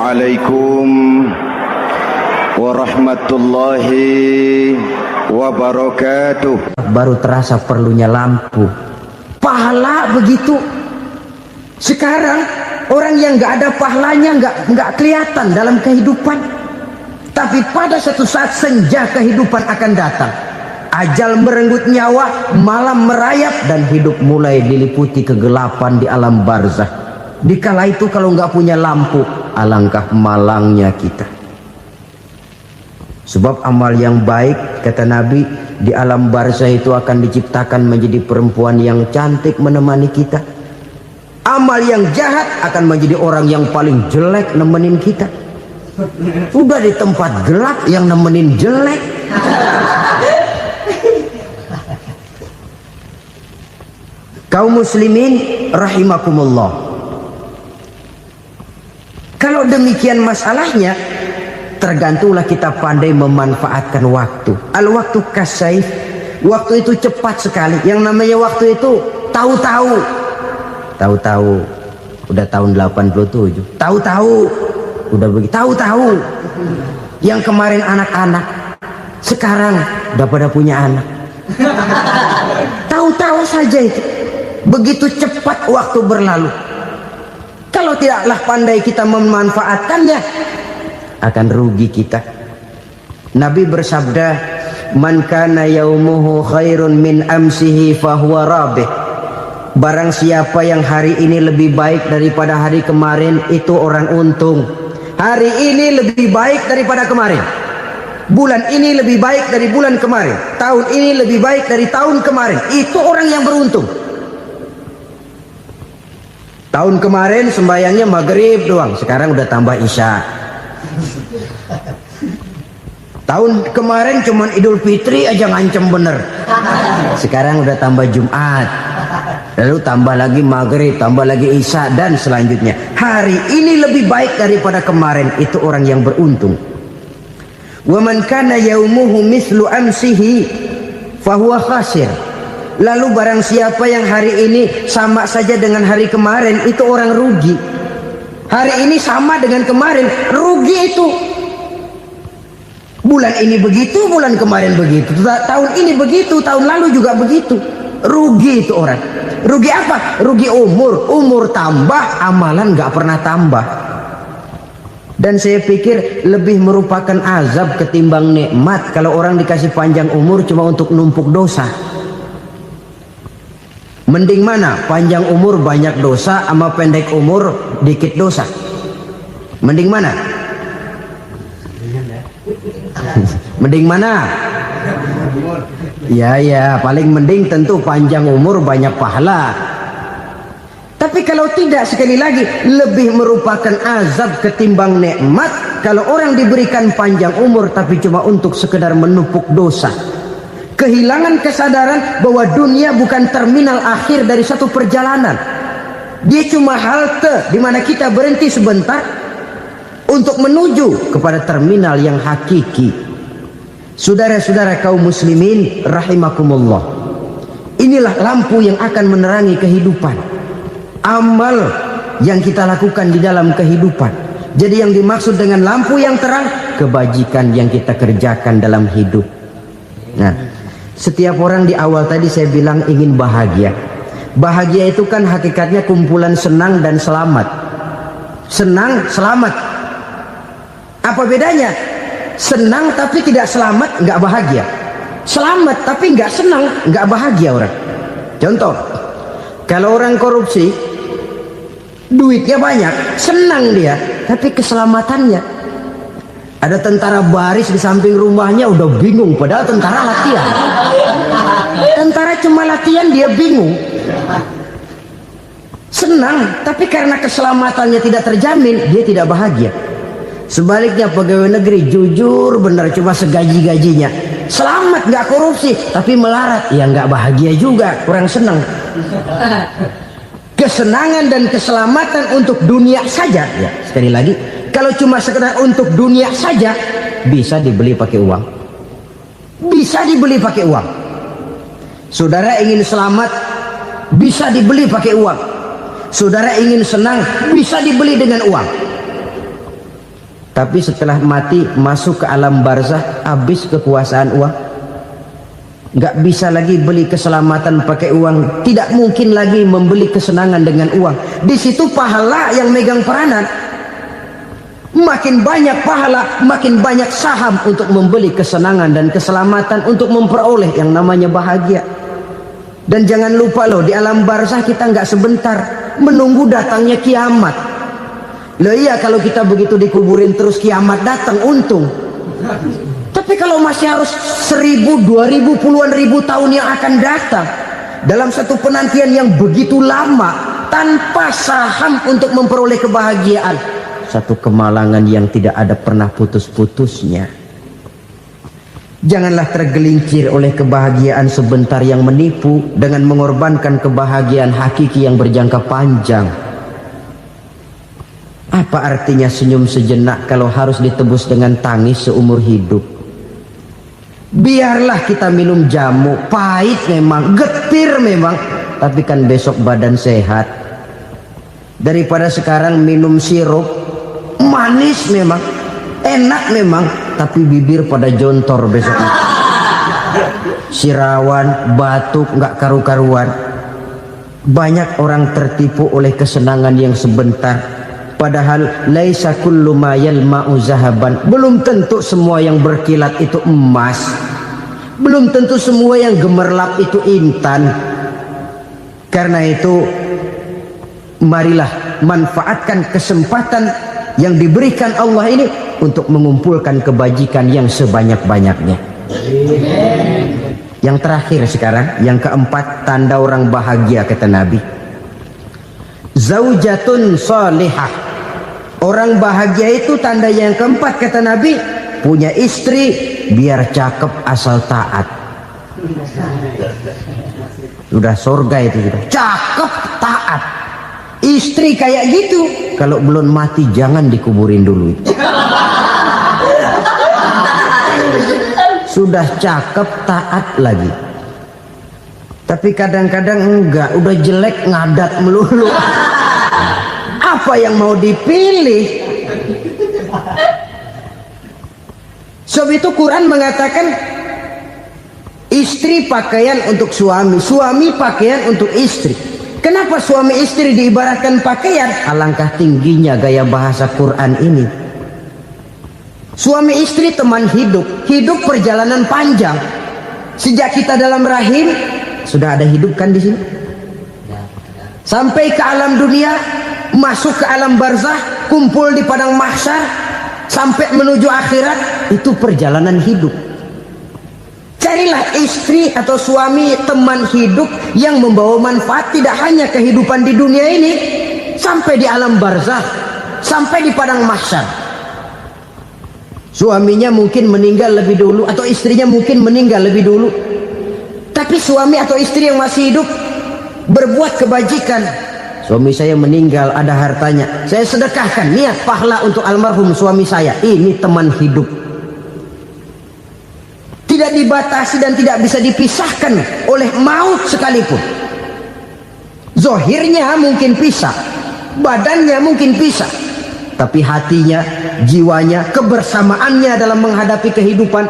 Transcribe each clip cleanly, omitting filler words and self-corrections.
Assalamualaikum warahmatullahi wabarakatuh. Baru terasa perlunya lampu. Pahala begitu. Sekarang orang yang nggak ada pahalanya nggak kelihatan dalam kehidupan. Tapi pada satu saat senja kehidupan akan datang. Ajal merenggut nyawa, malam merayap, dan hidup mulai diliputi kegelapan di alam barzah. Dikala itu kalau nggak punya lampu, alangkah malangnya kita. Sebab amal yang baik, kata Nabi, di alam barzah itu akan diciptakan menjadi perempuan yang cantik menemani kita. Amal yang jahat akan menjadi orang yang paling jelek nemenin kita. Udah di tempat gelap yang nemenin jelek. Kaum muslimin rahimakumullah. Kalau demikian masalahnya, tergantunglah kita pandai memanfaatkan waktu. Al-waktu kasayf, waktu itu cepat sekali. Yang namanya waktu itu tahu-tahu. Tahu-tahu, udah tahun 87. Tahu-tahu, udah begitu. Tahu-tahu, yang kemarin anak-anak, sekarang udah pada punya anak. Tahu-tahu saja itu. Begitu cepat waktu berlalu. Kalau tidaklah pandai kita memanfaatkannya, akan rugi kita. Nabi bersabda, "Man kana yaumuhu khairun min amsihi fahuwa rabih." Barang siapa yang hari ini lebih baik daripada hari kemarin, itu orang untung. Hari ini lebih baik daripada kemarin. Bulan ini lebih baik dari bulan kemarin. Tahun ini lebih baik dari tahun kemarin. Itu orang yang beruntung. Tahun kemarin sembayangnya maghrib doang, sekarang udah tambah isya. Tahun kemarin cuman Idul Fitri aja ngancem bener, sekarang udah tambah Jumat, lalu tambah lagi maghrib, tambah lagi isya, dan selanjutnya. Hari ini lebih baik daripada kemarin, itu orang yang beruntung. Wa man kana yaumuhu mislu amsihi fahuwa khasir. Lalu barang siapa yang hari ini sama saja dengan hari kemarin, itu orang rugi. Hari ini sama dengan kemarin, rugi itu. Bulan ini begitu, bulan kemarin begitu. Tahun ini begitu, tahun lalu juga begitu. Rugi itu orang. Rugi apa? Rugi umur. Umur tambah, amalan gak pernah tambah. Dan saya pikir lebih merupakan azab ketimbang nikmat kalau orang dikasih panjang umur cuma untuk numpuk dosa. Mending mana? Panjang umur banyak dosa sama pendek umur dikit dosa? Mending mana? Mending mana? Ya, paling mending tentu panjang umur banyak pahala. Tapi kalau tidak, sekali lagi, lebih merupakan azab ketimbang nikmat kalau orang diberikan panjang umur tapi cuma untuk sekedar menumpuk dosa. Kehilangan kesadaran bahwa dunia bukan terminal akhir dari satu perjalanan. Dia cuma halte di mana kita berhenti sebentar untuk menuju kepada terminal yang hakiki. Saudara-saudara kaum muslimin rahimakumullah. Inilah lampu yang akan menerangi kehidupan. Amal yang kita lakukan di dalam kehidupan. Jadi yang dimaksud dengan lampu yang terang, kebajikan yang kita kerjakan dalam hidup. Nah, setiap orang di awal tadi saya bilang ingin bahagia. Bahagia itu kan hakikatnya kumpulan senang dan selamat. Senang, selamat. Apa bedanya? Senang tapi tidak selamat, nggak bahagia. Selamat tapi nggak senang, nggak bahagia orang. Contoh, kalau orang korupsi, duitnya banyak, senang dia, tapi keselamatannya. Ada tentara baris di samping rumahnya udah bingung, padahal tentara latihan. Tentara cuma latihan, dia bingung. Senang, tapi karena keselamatannya tidak terjamin, dia tidak bahagia. Sebaliknya pegawai negeri jujur benar, cuma segaji-gajinya. Selamat, nggak korupsi, tapi melarat, ya nggak bahagia juga, kurang senang. Kesenangan dan keselamatan untuk dunia saja, ya sekali lagi. Kalau cuma sekedar untuk dunia saja, bisa dibeli pakai uang. Bisa dibeli pakai uang. Saudara ingin selamat, bisa dibeli pakai uang. Saudara ingin senang, bisa dibeli dengan uang. Tapi setelah mati masuk ke alam barzah, habis kekuasaan uang. Nggak bisa lagi beli keselamatan pakai uang, tidak mungkin lagi membeli kesenangan dengan uang. Di situ pahala yang megang peranan. Makin banyak pahala, makin banyak saham untuk membeli kesenangan dan keselamatan, untuk memperoleh yang namanya bahagia. Dan jangan lupa loh, di alam barzah kita nggak sebentar, menunggu datangnya kiamat. Loh iya, kalau kita begitu dikuburin terus kiamat datang, untung. Tapi kalau masih harus 1000, 2000, puluhan ribu tahun yang akan datang, dalam satu penantian yang begitu lama, tanpa saham untuk memperoleh kebahagiaan, satu kemalangan yang tidak ada pernah putus-putusnya. Janganlah tergelincir oleh kebahagiaan sebentar yang menipu dengan mengorbankan kebahagiaan hakiki yang berjangka panjang. Apa artinya senyum sejenak kalau harus ditebus dengan tangis seumur hidup? Biarlah kita minum jamu, pahit memang, getir memang, tapi kan besok badan sehat. Daripada sekarang minum sirup, manis memang, enak memang, tapi bibir pada jontor besoknya. Sirawan, batuk, nggak karu-karuan. Banyak orang tertipu oleh kesenangan yang sebentar. Padahal laisa kullu ma yalma'u zahaban. Belum tentu semua yang berkilat itu emas. Belum tentu semua yang gemerlap itu intan. Karena itu, marilah manfaatkan kesempatan yang diberikan Allah ini untuk mengumpulkan kebajikan yang sebanyak-banyaknya. Yang terakhir sekarang, yang keempat, tanda orang bahagia kata Nabi. Zaujatun salihah. Orang bahagia itu tanda yang keempat kata Nabi, punya istri biar cakep asal taat. Sudah surga itu sudah. Cakep taat. Istri kayak gitu, kalau belum mati jangan dikuburin dulu. Sudah cakep taat lagi. Tapi kadang-kadang enggak, udah jelek ngadat melulu. Apa yang mau dipilih? Sebab itu Quran mengatakan istri pakaian untuk suami, suami pakaian untuk istri. Kenapa suami istri diibaratkan pakaian? Alangkah tingginya gaya bahasa Quran ini. Suami istri teman hidup, hidup perjalanan panjang. Sejak kita dalam rahim sudah ada hidup kan di sini. Sampai ke alam dunia, masuk ke alam barzah, kumpul di padang mahsyar, sampai menuju akhirat, itu perjalanan hidup. Carilah istri atau suami teman hidup yang membawa manfaat tidak hanya kehidupan di dunia ini, sampai di alam barzah, sampai di padang mahsyar. Suaminya mungkin meninggal lebih dulu, atau istrinya mungkin meninggal lebih dulu, tapi suami atau istri yang masih hidup berbuat kebajikan. Suami saya meninggal, ada hartanya, saya sedekahkan, niat pahala untuk almarhum suami saya. Ini teman hidup, tidak dibatasi dan tidak bisa dipisahkan oleh maut sekalipun. Zohirnya mungkin pisah, badannya mungkin pisah, tapi hatinya, jiwanya, kebersamaannya dalam menghadapi kehidupan.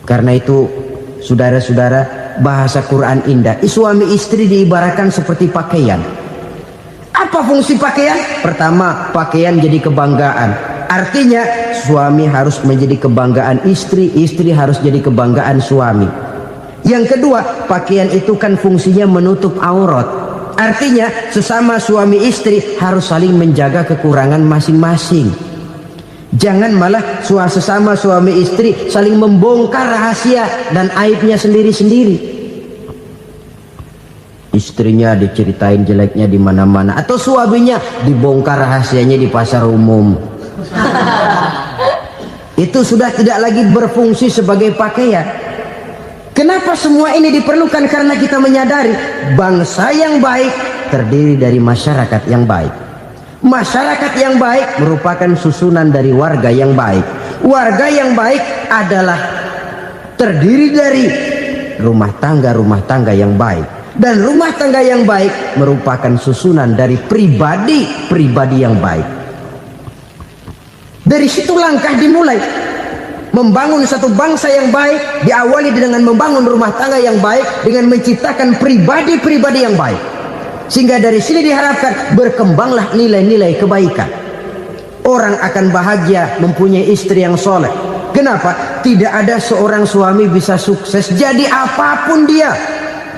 Karena itu saudara-saudara, bahasa Quran indah. Suami istri diibaratkan seperti pakaian. Apa fungsi pakaian? Pertama, pakaian jadi kebanggaan. Artinya suami harus menjadi kebanggaan istri, istri harus jadi kebanggaan suami. Yang kedua, pakaian itu kan fungsinya menutup aurat. Artinya sesama suami istri harus saling menjaga kekurangan masing-masing. Jangan malah sesama suami istri saling membongkar rahasia dan aibnya sendiri-sendiri. Istrinya diceritain jeleknya di mana-mana, atau suaminya dibongkar rahasianya di pasar umum. Itu sudah tidak lagi berfungsi sebagai pakaian. Kenapa semua ini diperlukan? Karena kita menyadari bangsa yang baik terdiri dari masyarakat yang baik. Masyarakat yang baik merupakan susunan dari warga yang baik. Warga yang baik adalah terdiri dari rumah tangga yang baik. Dan rumah tangga yang baik merupakan susunan dari pribadi yang baik. Dari situ langkah dimulai. Membangun satu bangsa yang baik diawali dengan membangun rumah tangga yang baik, dengan menciptakan pribadi-pribadi yang baik. Sehingga dari sini diharapkan berkembanglah nilai-nilai kebaikan. Orang akan bahagia mempunyai istri yang soleh. Kenapa? Tidak ada seorang suami bisa sukses jadi apapun dia,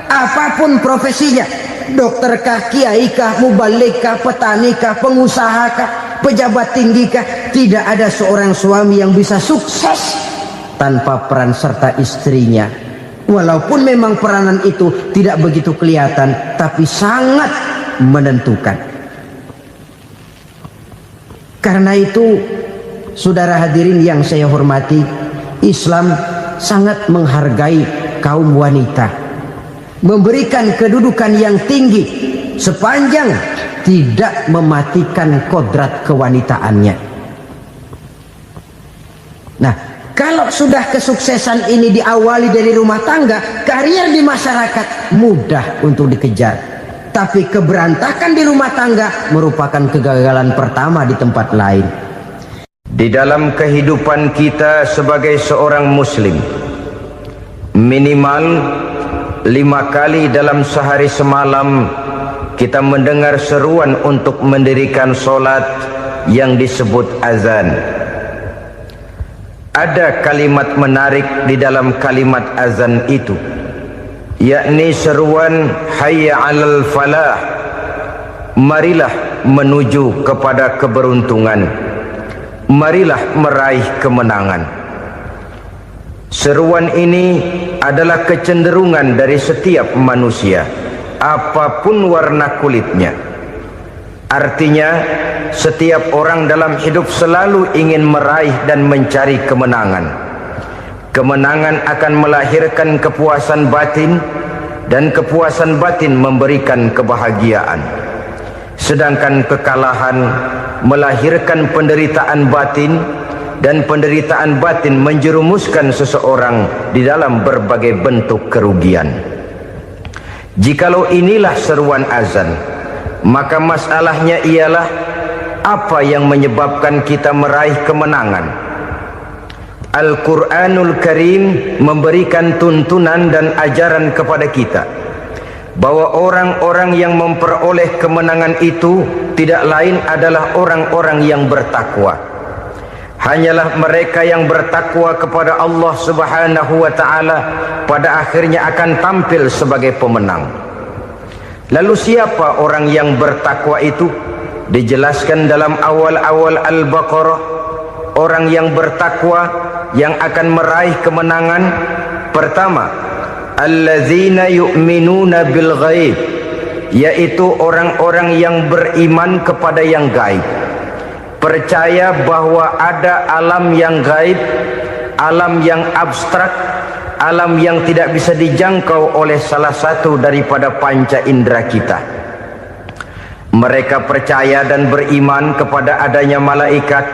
apapun profesinya. Dokterkah, kiaikah, mubalikah, petanikah, pengusahakah, pejabat tinggikah, tidak ada seorang suami yang bisa sukses tanpa peran serta istrinya. Walaupun memang peranan itu tidak begitu kelihatan, tapi sangat menentukan. Karena itu, saudara hadirin yang saya hormati, Islam sangat menghargai kaum wanita, memberikan kedudukan yang tinggi sepanjang tidak mematikan kodrat kewanitaannya. Nah, kalau sudah kesuksesan ini diawali dari rumah tangga, karier di masyarakat mudah untuk dikejar. Tapi keberantakan di rumah tangga merupakan kegagalan pertama di tempat lain. Di dalam kehidupan kita sebagai seorang muslim, minimal 5 kali dalam sehari semalam kita mendengar seruan untuk mendirikan solat yang disebut azan. Ada kalimat menarik di dalam kalimat azan itu, yakni seruan hayya 'alal falah, marilah menuju kepada keberuntungan, marilah meraih kemenangan. Seruan ini adalah kecenderungan dari setiap manusia, apapun warna kulitnya. Artinya, setiap orang dalam hidup selalu ingin meraih dan mencari kemenangan. Kemenangan akan melahirkan kepuasan batin, dan kepuasan batin memberikan kebahagiaan. Sedangkan kekalahan melahirkan penderitaan batin, dan penderitaan batin menjerumuskan seseorang di dalam berbagai bentuk kerugian. Jikalau inilah seruan azan, maka masalahnya ialah apa yang menyebabkan kita meraih kemenangan. Al-Quranul Karim memberikan tuntunan dan ajaran kepada kita bahwa orang-orang yang memperoleh kemenangan itu tidak lain adalah orang-orang yang bertakwa. Hanyalah mereka yang bertakwa kepada Allah Subhanahu wa ta'ala pada akhirnya akan tampil sebagai pemenang. Lalu siapa orang yang bertakwa itu? Dijelaskan dalam awal-awal Al-Baqarah, orang yang bertakwa yang akan meraih kemenangan. Pertama, allazina yu'minuna bil ghaib, yaitu orang-orang yang beriman kepada yang gaib, percaya bahwa ada alam yang gaib, alam yang abstrak, alam yang tidak bisa dijangkau oleh salah satu daripada panca indera kita. Mereka percaya dan beriman kepada adanya malaikat,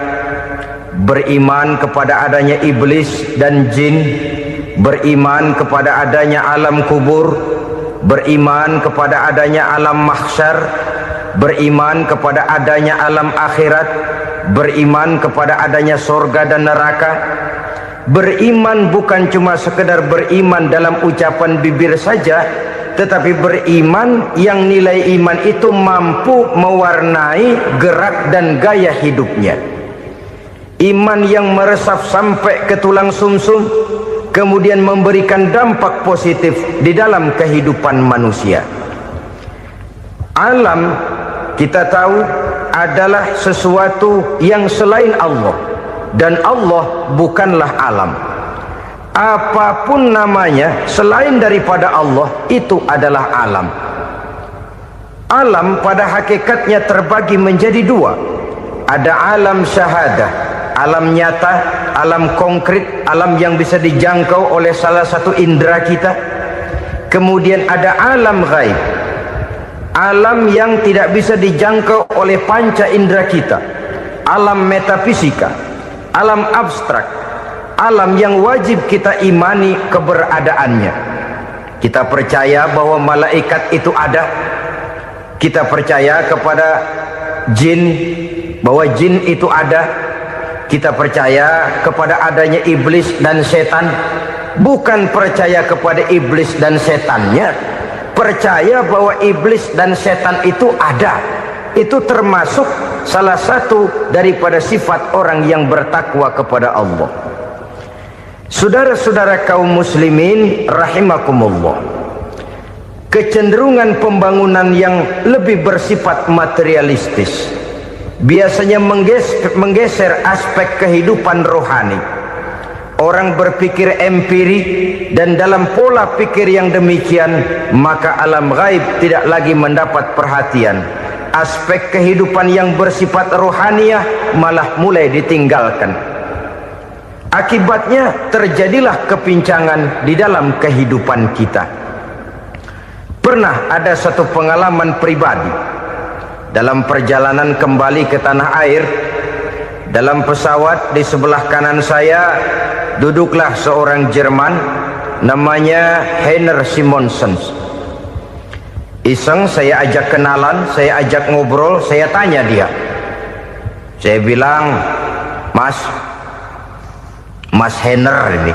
beriman kepada adanya iblis dan jin, beriman kepada adanya alam kubur, beriman kepada adanya alam mahsyar, beriman kepada adanya alam akhirat, beriman kepada adanya sorga dan neraka. Beriman bukan cuma sekedar beriman dalam ucapan bibir saja, tetapi beriman yang nilai iman itu mampu mewarnai gerak dan gaya hidupnya. Iman yang meresap sampai ke tulang sumsum, kemudian memberikan dampak positif di dalam kehidupan manusia. Alam, kita tahu, adalah sesuatu yang selain Allah, dan Allah bukanlah alam. Apapun namanya selain daripada Allah, itu adalah alam. Alam pada hakikatnya terbagi menjadi dua. Ada alam syahadah, alam nyata, alam konkret, alam yang bisa dijangkau oleh salah satu indera kita. Kemudian ada alam ghaib, alam yang tidak bisa dijangkau oleh panca indera kita, alam metafisika, alam abstrak, alam yang wajib kita imani keberadaannya. Kita percaya bahwa malaikat itu ada, kita percaya kepada jin, bahwa jin itu ada, kita percaya kepada adanya iblis dan setan, bukan percaya kepada iblis dan setannya, percaya bahwa iblis dan setan itu ada. Itu termasuk salah satu daripada sifat orang yang bertakwa kepada Allah. Saudara-saudara kaum muslimin rahimakumullah, kecenderungan pembangunan yang lebih bersifat materialistis biasanya menggeser aspek kehidupan rohani. Orang berpikir empiri, dan dalam pola pikir yang demikian maka alam gaib tidak lagi mendapat perhatian. Aspek kehidupan yang bersifat rohaniah malah mulai ditinggalkan. Akibatnya terjadilah kepincangan di dalam kehidupan kita. Pernah ada satu pengalaman pribadi. Dalam perjalanan kembali ke tanah air, dalam pesawat di sebelah kanan saya duduklah seorang Jerman namanya Heiner Simonsen. Iseng saya ajak kenalan, saya ajak ngobrol, saya tanya dia. Saya bilang, Mas Heiner ini,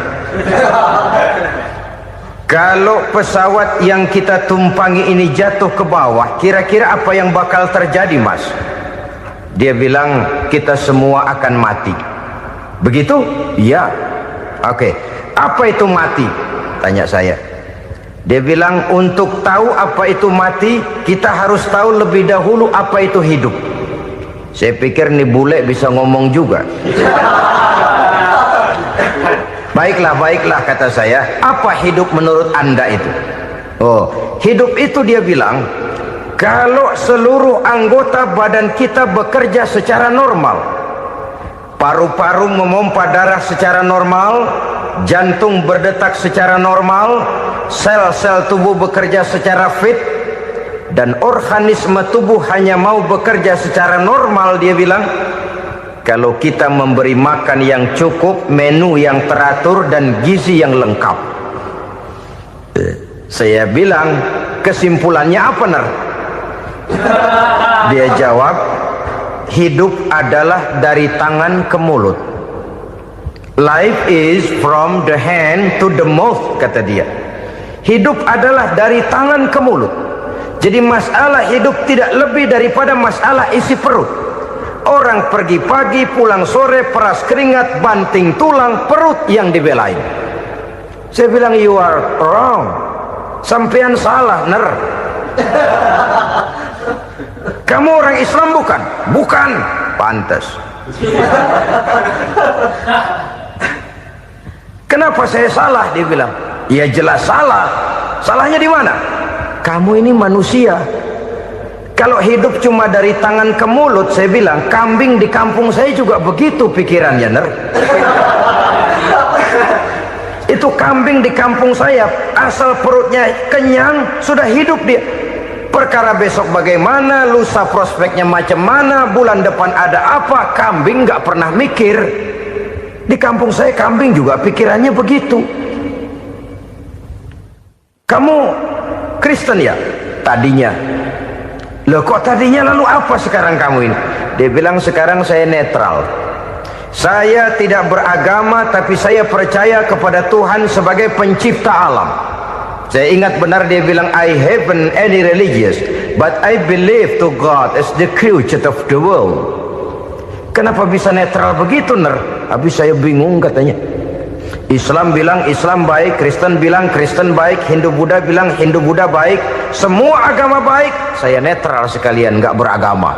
kalau pesawat yang kita tumpangi ini jatuh ke bawah, kira-kira apa yang bakal terjadi, Mas? Dia bilang, kita semua akan mati. Begitu? Iya. Oke. Apa itu mati? Tanya saya. Dia bilang, untuk tahu apa itu mati, kita harus tahu lebih dahulu apa itu hidup. Saya pikir nih bule bisa ngomong juga. Baiklah kata saya. Apa hidup menurut Anda itu? Oh, hidup itu dia bilang, kalau seluruh anggota badan kita bekerja secara normal, paru-paru memompa darah secara normal, jantung berdetak secara normal, sel-sel tubuh bekerja secara fit, dan organisme tubuh hanya mau bekerja secara normal, dia bilang, kalau kita memberi makan yang cukup, menu yang teratur, dan gizi yang lengkap. Saya bilang, kesimpulannya apa, Ner? Dia jawab, hidup adalah dari tangan ke mulut. Life is from the hand to the mouth, kata dia. Hidup adalah dari tangan ke mulut. Jadi masalah hidup tidak lebih daripada masalah isi perut. Orang pergi pagi, pulang sore, peras keringat, banting tulang, perut yang dibelain. Saya bilang, you are wrong. Sampean salah, Ner. Kamu orang Islam bukan? Bukan. Pantas. Kenapa saya salah? Dia bilang, ya jelas salah. Salahnya di mana? Kamu ini manusia. Kalau hidup cuma dari tangan ke mulut, saya bilang, kambing di kampung saya juga begitu pikirannya, Ner. Itu kambing di kampung saya, asal perutnya kenyang, sudah hidup dia. Perkara besok bagaimana, lusa prospeknya macam mana, bulan depan ada apa, kambing nggak pernah mikir. Di kampung saya kambing juga pikirannya begitu. Kamu Kristen ya? Tadinya. Loh kok tadinya, lalu apa sekarang kamu ini? Dia bilang, sekarang saya netral. Saya tidak beragama, tapi saya percaya kepada Tuhan sebagai pencipta alam. Saya ingat benar dia bilang, I haven't any religious, but I believe to God as the creator of the world. Kenapa bisa netral begitu, Ner? Habis saya bingung katanya. Islam bilang Islam baik, Kristen bilang Kristen baik, Hindu Buddha bilang Hindu Buddha baik, semua agama baik. Saya netral sekalian, nggak beragama.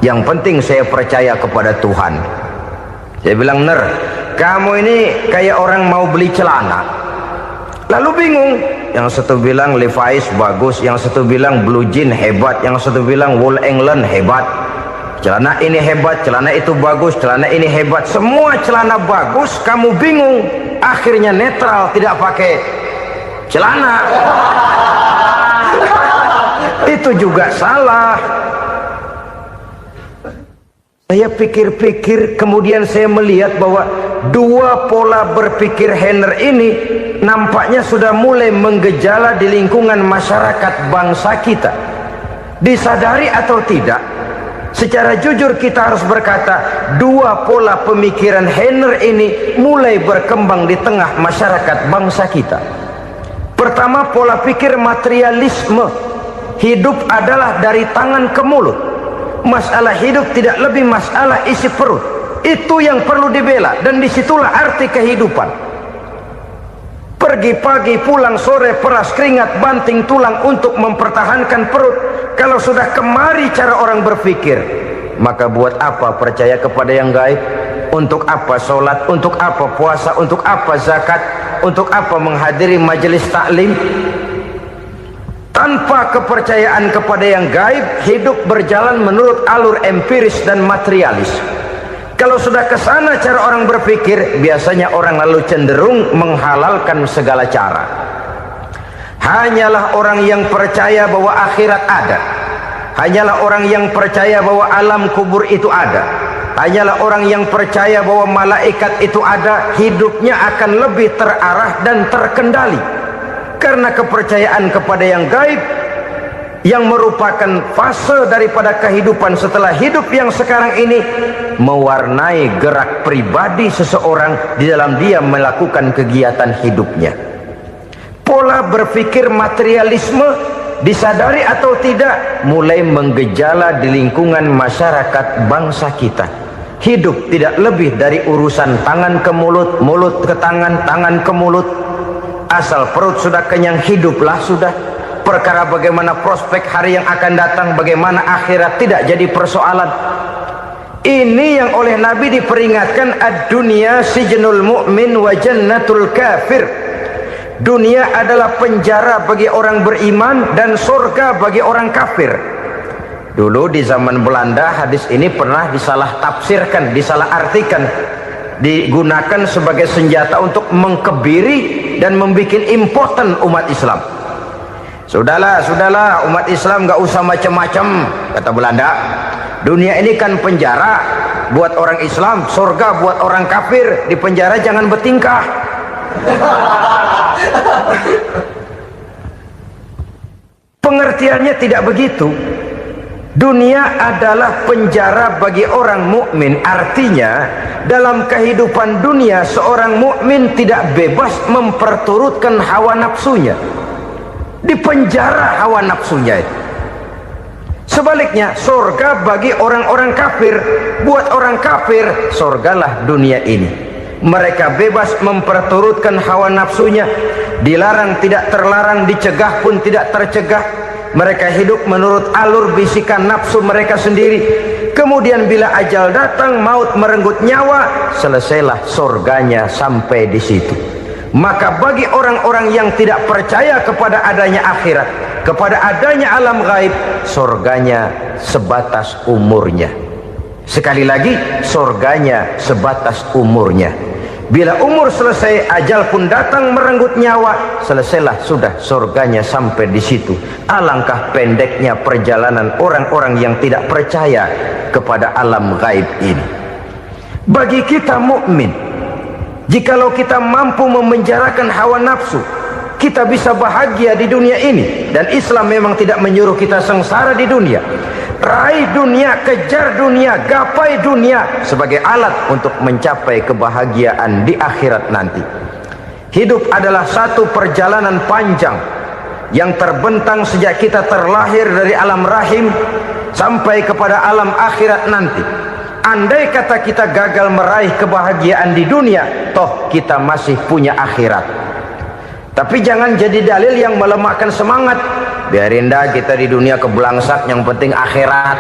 Yang penting saya percaya kepada Tuhan. Saya bilang, Ner, kamu ini kayak orang mau beli celana, lalu bingung. Yang satu bilang Levi's bagus, yang satu bilang Blue Jean hebat, yang satu bilang Wool England hebat. Celana ini hebat, celana itu bagus, celana ini hebat, semua celana bagus, kamu bingung. Akhirnya netral, tidak pakai celana. Itu juga salah. Saya pikir-pikir, kemudian saya melihat bahwa dua pola berpikir Heiner ini nampaknya sudah mulai menggejala di lingkungan masyarakat bangsa kita. Disadari atau tidak, Secara jujur kita harus berkata, dua pola pemikiran Henner ini mulai berkembang di tengah masyarakat bangsa kita. Pertama, pola pikir materialisme. Hidup adalah dari tangan ke mulut. Masalah hidup tidak lebih masalah isi perut. Itu yang perlu dibela, dan disitulah arti kehidupan. Pergi pagi, pulang sore, peras keringat, banting tulang untuk mempertahankan perut. Kalau sudah kemari cara orang berpikir, maka buat apa percaya kepada yang gaib? Untuk apa sholat? Untuk apa puasa? Untuk apa zakat? Untuk apa menghadiri majelis taklim? Tanpa kepercayaan kepada yang gaib, hidup berjalan menurut alur empiris dan materialis. Kalau sudah ke sana cara orang berpikir, biasanya orang lalu cenderung menghalalkan segala cara. Hanyalah orang yang percaya bahwa akhirat ada, hanyalah orang yang percaya bahwa alam kubur itu ada, hanyalah orang yang percaya bahwa malaikat itu ada, hidupnya akan lebih terarah dan terkendali. Karena kepercayaan kepada yang gaib, yang merupakan fase daripada kehidupan setelah hidup yang sekarang ini, mewarnai gerak pribadi seseorang di dalam dia melakukan kegiatan hidupnya. Pola berpikir materialisme, disadari atau tidak, mulai menggejala di lingkungan masyarakat bangsa kita. Hidup tidak lebih dari urusan tangan ke mulut, mulut ke tangan, tangan ke mulut. Asal perut sudah kenyang, hiduplah sudah. Perkara bagaimana prospek hari yang akan datang, bagaimana akhirat, tidak jadi persoalan. Ini yang oleh Nabi diperingatkan, ad-dunya sijnul mu'min wa jannatul kafir. Dunia adalah penjara bagi orang beriman dan surga bagi orang kafir. Dulu di zaman Belanda hadis ini pernah disalah tafsirkan, disalah artikan, digunakan sebagai senjata untuk mengkebiri dan membuat impoten umat Islam. Sudahlah umat Islam gak usah macam-macam, kata Belanda. Dunia ini kan penjara buat orang Islam, surga buat orang kafir. Di penjara jangan bertingkah. Pengertiannya tidak begitu. Dunia adalah penjara bagi orang mukmin. Artinya dalam kehidupan dunia seorang mukmin tidak bebas memperturutkan hawa nafsunya. Di penjara hawa nafsunya itu. Sebaliknya surga bagi orang-orang kafir. Buat orang kafir, surgalah dunia ini. Mereka bebas memperturutkan hawa nafsunya, dilarang tidak terlarang, dicegah pun tidak tercegah. Mereka hidup menurut alur bisikan nafsu mereka sendiri. Kemudian bila ajal datang, maut merenggut nyawa, selesailah surganya sampai di situ. Maka bagi orang-orang yang tidak percaya kepada adanya akhirat, kepada adanya alam gaib, surganya sebatas umurnya. Sekali lagi, surganya sebatas umurnya. Bila umur selesai, ajal pun datang merenggut nyawa, selesailah sudah surganya sampai di situ. Alangkah pendeknya perjalanan orang-orang yang tidak percaya kepada alam gaib ini. Bagi kita mukmin, jikalau kita mampu memenjarakan hawa nafsu, kita bisa bahagia di dunia ini. Dan Islam memang tidak menyuruh kita sengsara di dunia. Raih dunia, kejar dunia, gapai dunia sebagai alat untuk mencapai kebahagiaan di akhirat nanti. Hidup adalah satu perjalanan panjang yang terbentang sejak kita terlahir dari alam rahim sampai kepada alam akhirat nanti. Andai kata kita gagal meraih kebahagiaan di dunia, toh kita masih punya akhirat. Tapi jangan jadi dalil yang melemahkan semangat. Biarin dah kita di dunia kebelangsak, yang penting akhirat.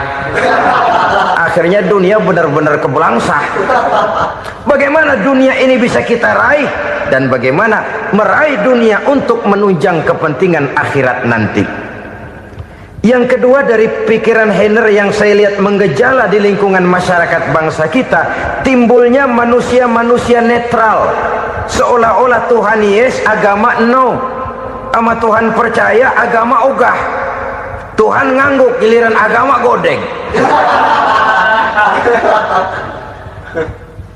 Akhirnya dunia benar-benar kebelangsak. Bagaimana dunia ini bisa kita raih, dan bagaimana meraih dunia untuk menunjang kepentingan akhirat nanti. Yang kedua, dari pikiran Henner yang saya lihat menggejala di lingkungan masyarakat bangsa kita, timbulnya manusia-manusia netral. Seolah-olah Tuhan yes, agama no. Sama Tuhan percaya, agama ogah. Tuhan ngangguk, giliran agama godeng.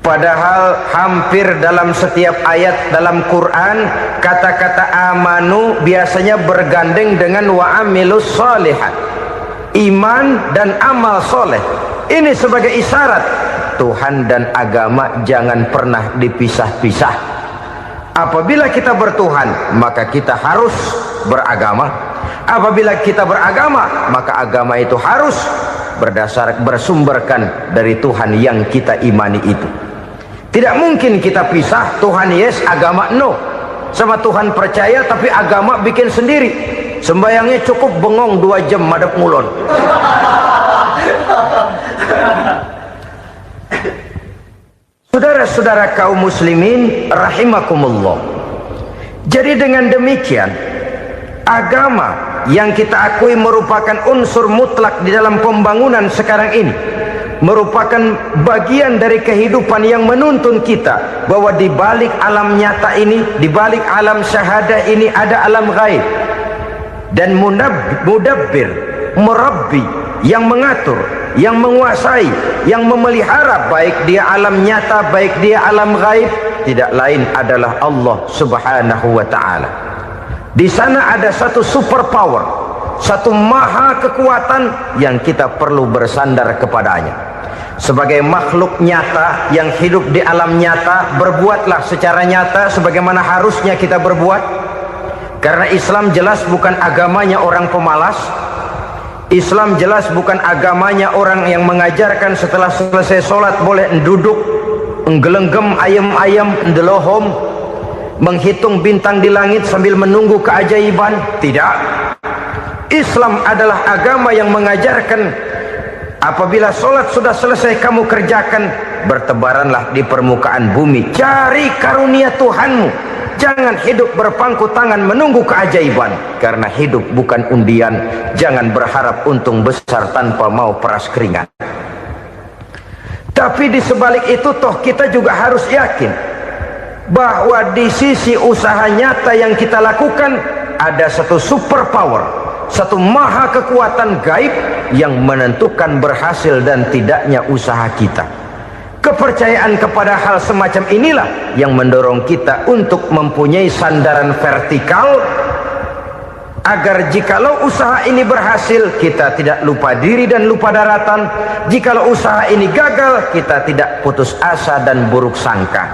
Padahal hampir dalam setiap ayat dalam Quran, kata-kata amanu biasanya bergandeng dengan wa amilus shalihat. iman dan amal soleh. Ini sebagai isyarat Tuhan dan agama jangan pernah dipisah-pisah. Apabila kita bertuhan, maka kita harus beragama. Apabila kita beragama, maka agama itu harus bersumberkan dari Tuhan yang kita imani itu. Tidak mungkin kita pisah, Tuhan yes, agama no. Sama Tuhan percaya tapi agama bikin sendiri. Sembayangnya cukup bengong 2 jam madep ngulon. Saudara-saudara kaum muslimin rahimakumullah. Jadi dengan demikian, agama yang kita akui merupakan unsur mutlak di dalam pembangunan sekarang ini, merupakan bagian dari kehidupan yang menuntun kita bahwa di balik alam nyata ini, di balik alam syahadah ini ada alam gaib. Dan mudabbir, murabbi, yang mengatur, yang menguasai, yang memelihara baik dia alam nyata, baik dia alam gaib, tidak lain adalah Allah Subhanahu wa ta'ala. Di sana ada satu super power, satu maha kekuatan yang kita perlu bersandar kepadanya. Sebagai makhluk nyata yang hidup di alam nyata, berbuatlah secara nyata sebagaimana harusnya kita berbuat. Karena Islam jelas bukan agamanya orang pemalas. Islam jelas bukan agamanya orang yang mengajarkan setelah selesai sholat boleh duduk, nggelenggem ayam-ayam, ndelohom, menghitung bintang di langit sambil menunggu keajaiban. Tidak. Islam adalah agama yang mengajarkan apabila sholat sudah selesai kamu kerjakan, bertebaranlah di permukaan bumi, cari karunia Tuhanmu. Jangan hidup berpangku tangan menunggu keajaiban. Karena hidup bukan undian. Jangan berharap untung besar tanpa mau peras keringat. Tapi di sebalik itu toh kita juga harus yakin bahwa di sisi usaha nyata yang kita lakukan ada satu super power, satu maha kekuatan gaib yang menentukan berhasil dan tidaknya usaha kita. Kepercayaan kepada hal semacam inilah yang mendorong kita untuk mempunyai sandaran vertikal, agar jikalau usaha ini berhasil, kita tidak lupa diri dan lupa daratan. Jikalau usaha ini gagal, kita tidak putus asa dan buruk sangka,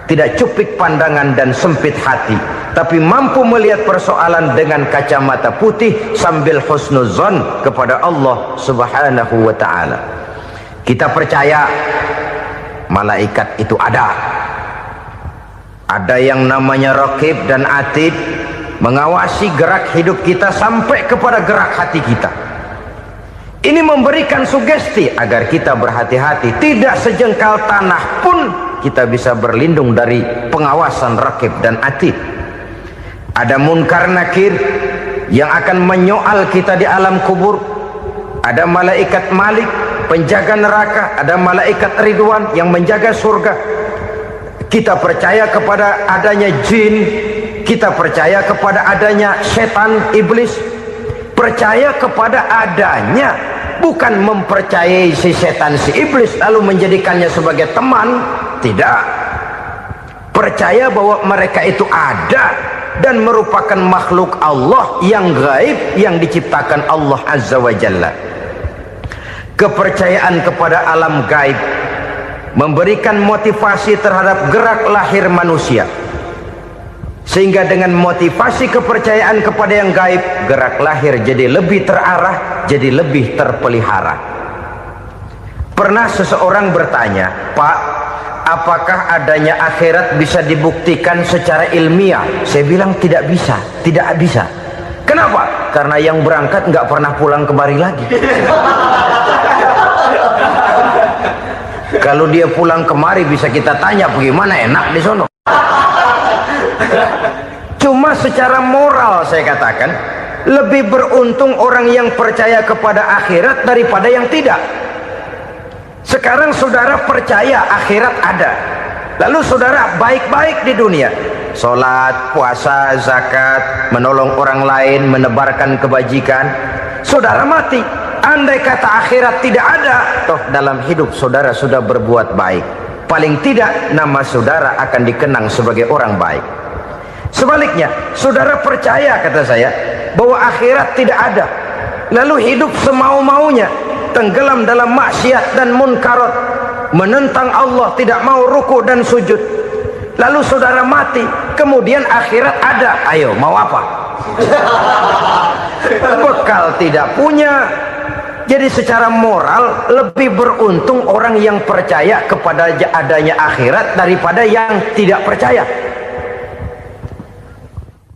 tidak cupik pandangan dan sempit hati, tapi mampu melihat persoalan dengan kacamata putih sambil husnuzon kepada Allah Subhanahu wa ta'ala. Kita percaya malaikat itu ada yang namanya raqib dan atid, mengawasi gerak hidup kita sampai kepada gerak hati kita. Ini memberikan sugesti agar kita berhati-hati, tidak sejengkal tanah pun kita bisa berlindung dari pengawasan raqib dan atid. Ada munkar nakir yang akan menyoal kita di alam kubur. Ada malaikat Malik, penjaga neraka. Ada malaikat Ridwan yang menjaga surga. Kita percaya kepada adanya jin, kita percaya kepada adanya setan, iblis. Percaya kepada adanya, bukan mempercayai si setan, si iblis lalu menjadikannya sebagai teman. Tidak. Percaya bahwa mereka itu ada dan merupakan makhluk Allah yang gaib yang diciptakan Allah Azza wa Jalla. Kepercayaan kepada alam gaib memberikan motivasi terhadap gerak lahir manusia, sehingga dengan motivasi kepercayaan kepada yang gaib, gerak lahir jadi lebih terarah, jadi lebih terpelihara. Pernah seseorang bertanya, "Pak, apakah adanya akhirat bisa dibuktikan secara ilmiah?" Saya bilang tidak bisa, tidak bisa. Kenapa? Karena yang berangkat nggak pernah pulang kemari lagi. Kalau dia pulang kemari bisa kita tanya bagaimana enak di sono. Cuma secara moral saya katakan, lebih beruntung orang yang percaya kepada akhirat daripada yang tidak. Sekarang saudara percaya akhirat ada, lalu saudara baik-baik di dunia, sholat, puasa, zakat, menolong orang lain, menebarkan kebajikan. Saudara mati. Andai kata akhirat tidak ada, toh dalam hidup saudara sudah berbuat baik. Paling tidak nama saudara akan dikenang sebagai orang baik. Sebaliknya, saudara percaya, kata saya, bahwa akhirat tidak ada, lalu hidup semau-maunya, tenggelam dalam maksiat dan munkarat, menentang Allah, tidak mau ruku dan sujud, lalu saudara mati, kemudian akhirat ada, ayo mau apa? Bekal tidak punya. Jadi secara moral lebih beruntung orang yang percaya kepada adanya akhirat daripada yang tidak percaya.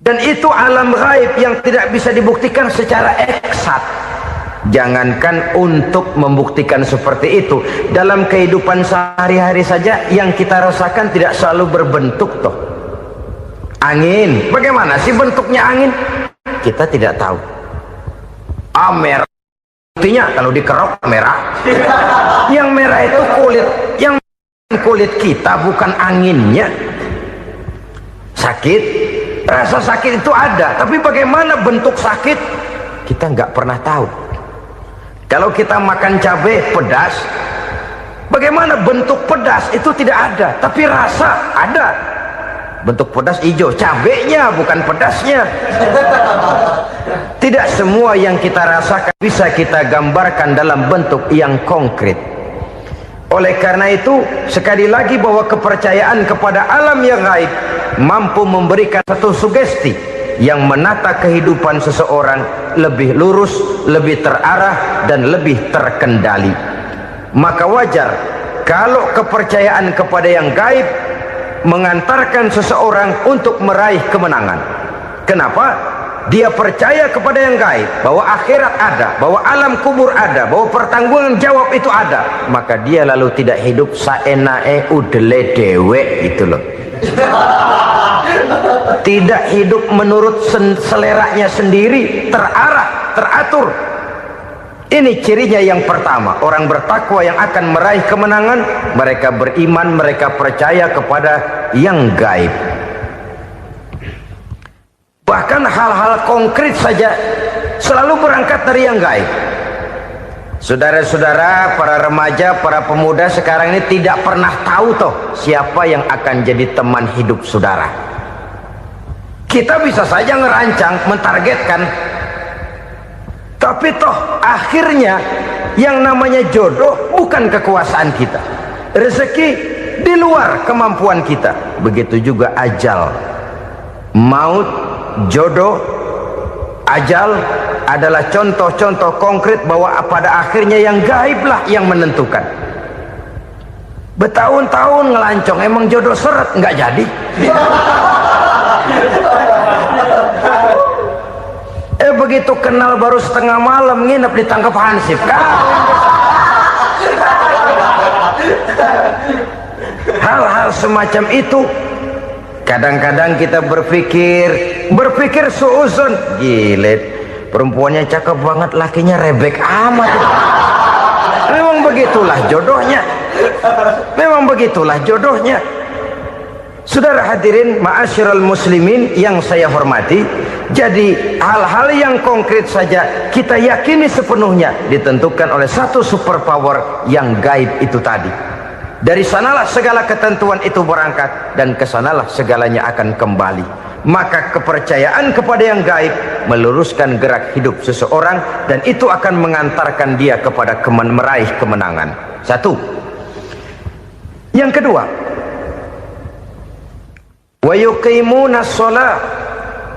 Dan itu alam gaib yang tidak bisa dibuktikan secara eksat. Jangankan untuk membuktikan seperti itu, dalam kehidupan sehari-hari saja yang kita rasakan tidak selalu berbentuk toh. Angin, bagaimana sih bentuknya angin? Kita tidak tahu. Merah, buktinya kalau dikerok merah. Yang merah itu kulit, yang kulit kita bukan anginnya. Sakit, rasa sakit itu ada, tapi bagaimana bentuk sakit kita nggak pernah tahu. Kalau kita makan cabai pedas, bagaimana bentuk pedas itu tidak ada, tapi rasa ada. Bentuk pedas hijau, cabenya bukan pedasnya. Tidak semua yang kita rasakan bisa kita gambarkan dalam bentuk yang konkret. Oleh karena itu, sekali lagi bahwa kepercayaan kepada alam yang gaib mampu memberikan satu sugesti yang menata kehidupan seseorang lebih lurus, lebih terarah, dan lebih terkendali. Maka wajar kalau kepercayaan kepada yang gaib mengantarkan seseorang untuk meraih kemenangan. Kenapa? Dia percaya kepada yang gaib, bahwa akhirat ada, bahwa alam kubur ada, bahwa pertanggungan jawab itu ada. Maka dia lalu tidak hidup saenae udele dewe, itu loh. Tidak hidup menurut seleranya sendiri, terarah, teratur. Ini cirinya yang pertama, orang bertakwa yang akan meraih kemenangan, mereka beriman, mereka percaya kepada yang gaib. Bahkan hal-hal konkret saja selalu berangkat dari yang gaib. Saudara-saudara, para remaja, para pemuda sekarang ini tidak pernah tahu toh siapa yang akan jadi teman hidup saudara. Kita bisa saja ngerancang, mentargetkan, tapi toh akhirnya yang namanya jodoh bukan kekuasaan kita. Rezeki di luar kemampuan kita. Begitu juga ajal, maut, jodoh, ajal adalah contoh-contoh konkret bahwa pada akhirnya yang gaiblah yang menentukan. Bertahun-tahun ngelancong, emang jodoh seret nggak jadi. Begitu kenal baru setengah malam nginep ditangkap hansip kan. Hal-hal semacam itu kadang-kadang kita berpikir suuzon, gile, perempuannya cakep banget, lakinya rebek amat. Memang begitulah jodohnya. Memang begitulah jodohnya. Saudara hadirin ma'asyiral muslimin yang saya hormati, jadi hal-hal yang konkret saja kita yakini sepenuhnya ditentukan oleh satu superpower yang gaib itu tadi. Dari sanalah segala ketentuan itu berangkat dan kesanalah segalanya akan kembali. Maka kepercayaan kepada yang gaib meluruskan gerak hidup seseorang dan itu akan mengantarkan dia kepada meraih kemenangan. Satu. Yang kedua, wa yuqimuna shalah.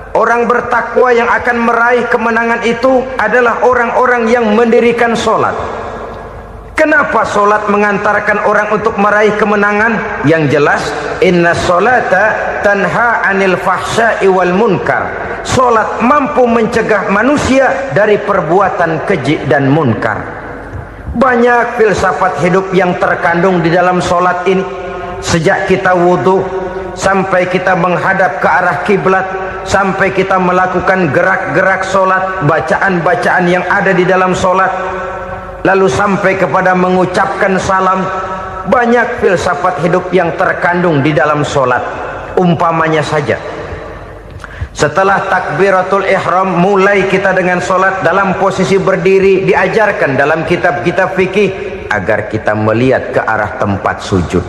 Orang bertakwa yang akan meraih kemenangan itu adalah orang-orang yang mendirikan sholat. Kenapa sholat mengantarkan orang untuk meraih kemenangan? Yang jelas, inna sholata tanha anil fahsya'i wal munkar. Sholat mampu mencegah manusia dari perbuatan keji dan munkar. Banyak filsafat hidup yang terkandung di dalam sholat ini. Sejak kita wudhu sampai kita menghadap ke arah kiblat, sampai kita melakukan gerak-gerak sholat, bacaan-bacaan yang ada di dalam sholat, lalu sampai kepada mengucapkan salam. Banyak filsafat hidup yang terkandung di dalam sholat. Umpamanya saja, setelah takbiratul ihram mulai kita dengan sholat dalam posisi berdiri, diajarkan dalam kitab-kitab fikih agar kita melihat ke arah tempat sujud.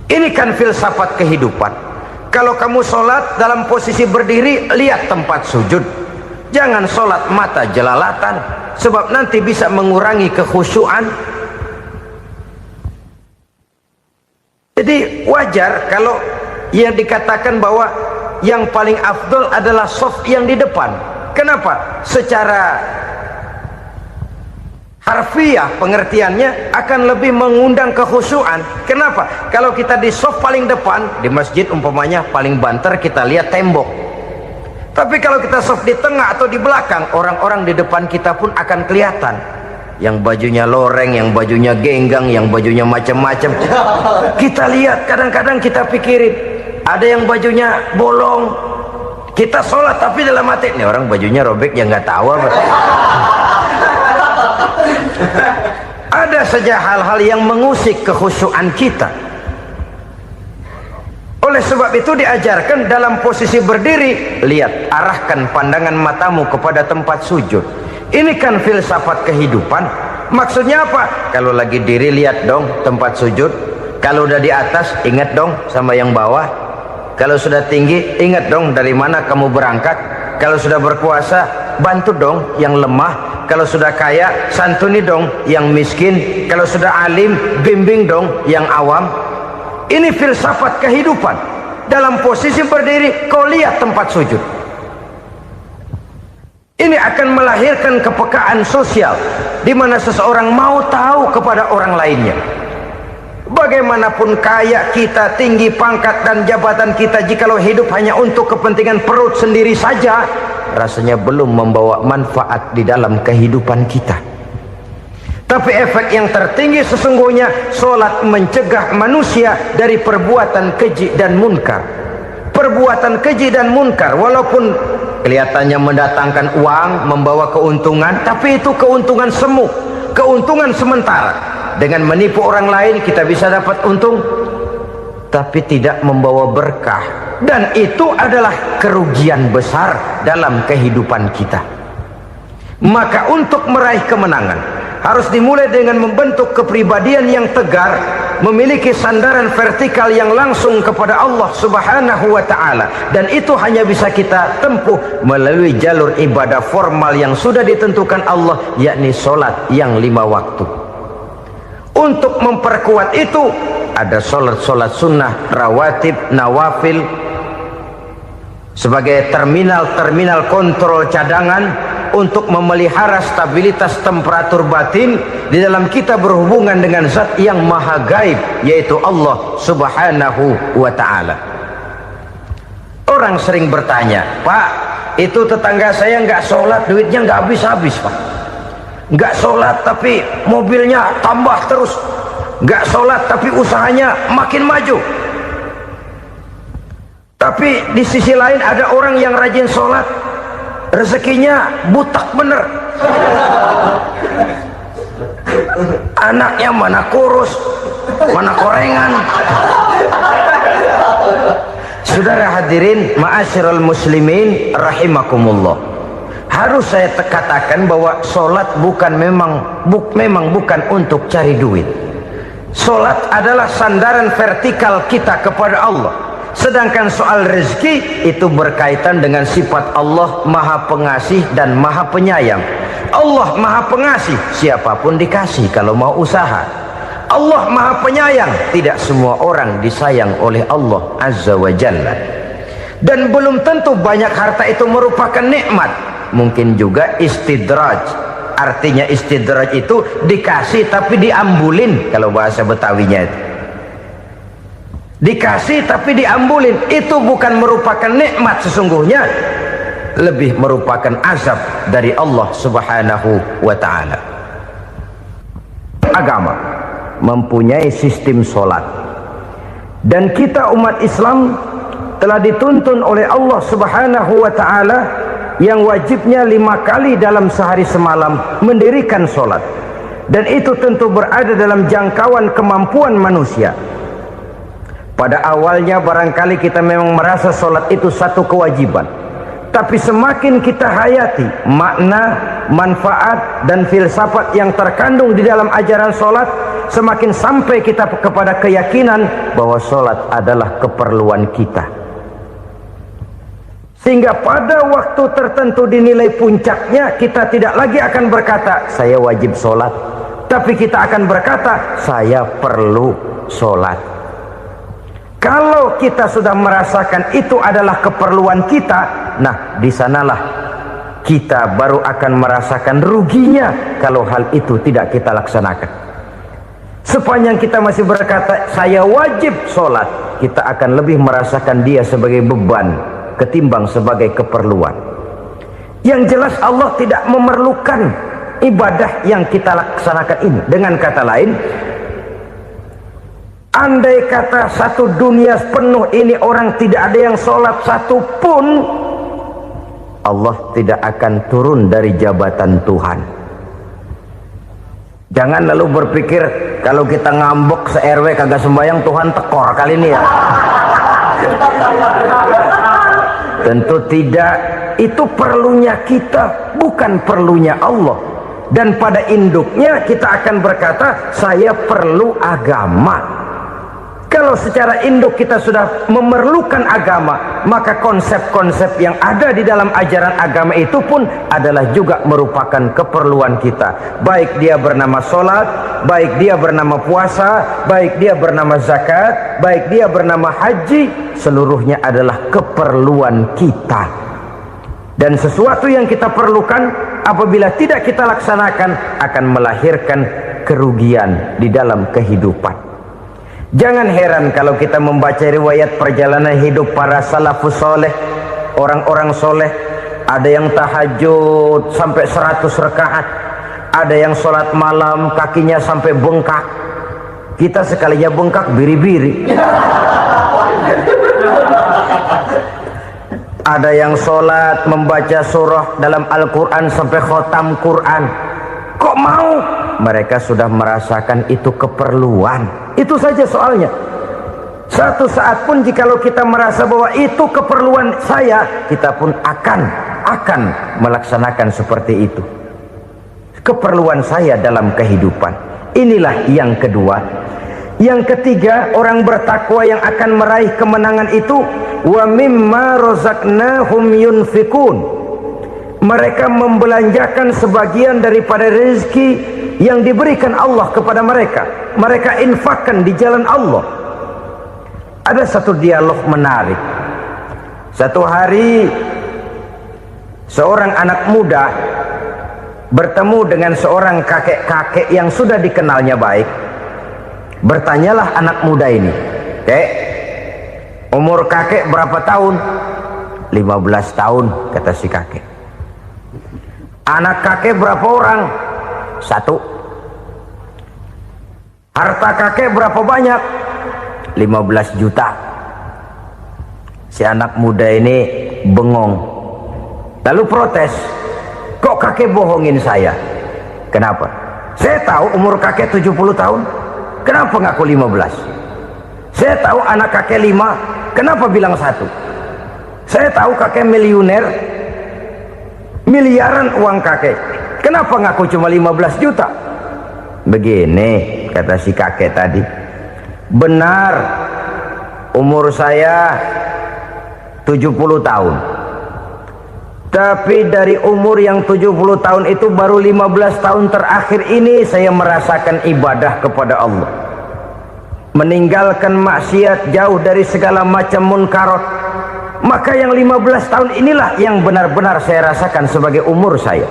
Ini kan filsafat kehidupan. Kalau kamu sholat dalam posisi berdiri, lihat tempat sujud. Jangan sholat mata jelalatan, sebab nanti bisa mengurangi kekhusyuan. Jadi wajar kalau yang dikatakan bahwa yang paling afdol adalah shaf yang di depan. Kenapa? Secara harfiah pengertiannya akan lebih mengundang kekhusyuan. Kenapa? Kalau kita di shaf paling depan di masjid umpamanya paling banter kita lihat tembok. Tapi kalau kita shaf di tengah atau di belakang, orang-orang di depan kita pun akan kelihatan. Yang bajunya loreng, yang bajunya genggang, yang bajunya macam-macam. Kita lihat, kadang-kadang kita pikirin, ada yang bajunya bolong. Kita sholat tapi dalam hati, nih orang bajunya robek yang nggak tahu apa. Ada saja hal-hal yang mengusik kekhusyuan kita. Oleh sebab itu diajarkan dalam posisi berdiri, lihat, arahkan pandangan matamu kepada tempat sujud. Ini kan filsafat kehidupan. Maksudnya apa? Kalau lagi diri lihat dong tempat sujud. Kalau udah di atas ingat dong sama yang bawah. Kalau sudah tinggi ingat dong dari mana kamu berangkat. Kalau sudah berkuasa bantu dong yang lemah. Kalau sudah kaya santuni dong yang miskin. Kalau sudah alim bimbing dong yang awam. Ini filsafat kehidupan. Dalam posisi berdiri kau lihat tempat sujud. Ini akan melahirkan kepekaan sosial di mana seseorang mau tahu kepada orang lainnya. Bagaimanapun kaya kita, tinggi pangkat dan jabatan kita, jikalau hidup hanya untuk kepentingan perut sendiri saja, rasanya belum membawa manfaat di dalam kehidupan kita. Tapi efek yang tertinggi sesungguhnya, sholat mencegah manusia dari perbuatan keji dan munkar. Perbuatan keji dan munkar walaupun kelihatannya mendatangkan uang, membawa keuntungan, tapi itu keuntungan semu, keuntungan sementara. Dengan menipu orang lain kita bisa dapat untung, tapi tidak membawa berkah, dan itu adalah kerugian besar dalam kehidupan kita. Maka untuk meraih kemenangan harus dimulai dengan membentuk kepribadian yang tegar, memiliki sandaran vertikal yang langsung kepada Allah Subhanahu wa ta'ala, dan itu hanya bisa kita tempuh melalui jalur ibadah formal yang sudah ditentukan Allah, yakni sholat yang 5 waktu. Untuk memperkuat itu ada sholat-sholat sunnah, rawatib, nawafil sebagai terminal kontrol cadangan untuk memelihara stabilitas temperatur batin di dalam kita berhubungan dengan zat yang maha gaib, yaitu Allah Subhanahu wa ta'ala. Orang sering bertanya, Pak, itu tetangga saya nggak sholat, duitnya nggak habis-habis, Pak. Nggak sholat tapi mobilnya tambah terus, nggak sholat tapi usahanya makin maju. Tapi di sisi lain ada orang yang rajin sholat, rezekinya butak bener. Anaknya mana kurus, mana korengan. Saudara hadirin ma'asyiral muslimin rahimakumullah, harus saya katakan bahwa sholat memang bukan untuk cari duit. Sholat adalah sandaran vertikal kita kepada Allah. Sedangkan soal rezeki itu berkaitan dengan sifat Allah maha pengasih dan maha penyayang. Allah maha pengasih, siapapun dikasih kalau mau usaha. Allah maha penyayang, tidak semua orang disayang oleh Allah Azza wa Jalla. Dan belum tentu banyak harta itu merupakan nikmat. Mungkin juga istidraj. Artinya istidraj itu dikasih tapi diambulin, kalau bahasa Betawinya itu. Dikasih tapi diambulin, itu bukan merupakan nikmat sesungguhnya, lebih merupakan azab dari Allah Subhanahu wa ta'ala. Agama mempunyai sistem sholat, dan kita umat Islam telah dituntun oleh Allah Subhanahu wa ta'ala yang wajibnya 5 kali dalam sehari semalam mendirikan sholat, dan itu tentu berada dalam jangkauan kemampuan manusia. Pada awalnya barangkali kita memang merasa sholat itu satu kewajiban, tapi semakin kita hayati makna, manfaat dan filsafat yang terkandung di dalam ajaran sholat, semakin sampai kita kepada keyakinan bahwa sholat adalah keperluan kita. Sehingga pada waktu tertentu dinilai puncaknya, kita tidak lagi akan berkata saya wajib sholat, tapi kita akan berkata saya perlu sholat. Kalau kita sudah merasakan itu adalah keperluan kita, nah di sanalah kita baru akan merasakan ruginya kalau hal itu tidak kita laksanakan. Sepanjang kita masih berkata saya wajib sholat, kita akan lebih merasakan dia sebagai beban ketimbang sebagai keperluan. Yang jelas Allah tidak memerlukan ibadah yang kita laksanakan ini. Dengan kata lain, andai kata satu dunia penuh ini orang tidak ada yang sholat satu pun, Allah tidak akan turun dari jabatan Tuhan. Jangan lalu berpikir kalau kita ngambek se-RW kagak sembahyang Tuhan tekor kali ini ya. Tentu tidak. Itu perlunya kita, bukan perlunya Allah. Dan pada induknya kita akan berkata saya perlu agama. Kalau secara induk kita sudah memerlukan agama, maka konsep-konsep yang ada di dalam ajaran agama itu pun adalah juga merupakan keperluan kita. Baik dia bernama sholat, baik dia bernama puasa, baik dia bernama zakat, baik dia bernama haji, seluruhnya adalah keperluan kita. Dan sesuatu yang kita perlukan apabila tidak kita laksanakan akan melahirkan kerugian di dalam kehidupan. Jangan heran kalau kita membaca riwayat perjalanan hidup para salafus soleh, orang-orang soleh. Ada yang tahajud sampai 100 rakaat, ada yang sholat malam kakinya sampai bengkak. Kita sekalinya bengkak biri-biri. Ada yang sholat membaca surah dalam Al-Quran sampai khotam Quran. Kok mau? Mereka sudah merasakan itu keperluan. Itu saja soalnya. Satu saat pun jikalau kita merasa bahwa itu keperluan saya, kita pun akan melaksanakan seperti itu. Keperluan saya dalam kehidupan. Inilah yang kedua. Yang ketiga, orang bertakwa yang akan meraih kemenangan itu, wa mimma razaqnahum yunfikun. Mereka membelanjakan sebagian daripada rezeki yang diberikan Allah kepada mereka. Mereka infakkan di jalan Allah. Ada satu dialog menarik. Satu hari seorang anak muda bertemu dengan seorang kakek-kakek yang sudah dikenalnya baik. Bertanyalah anak muda ini, "Kek, umur kakek berapa tahun?" 15 tahun, kata si kakek. Anak kakek berapa orang? 1. Harta kakek berapa banyak? 15 juta. Si anak muda ini bengong, lalu protes, "Kok kakek bohongin saya?" "Kenapa?" "Saya tahu umur kakek 70 tahun. Kenapa ngaku 15? Saya tahu anak kakek 5. Kenapa bilang 1? Saya tahu kakek miliuner, miliaran uang kakek. Kenapa ngaku cuma 15 juta? Begini, kata si kakek tadi. Benar, umur saya 70 tahun. Tapi dari umur yang 70 tahun itu baru 15 tahun terakhir ini saya merasakan ibadah kepada Allah. Meninggalkan maksiat, jauh dari segala macam munkarat. Maka yang 15 tahun inilah yang benar-benar saya rasakan sebagai umur saya.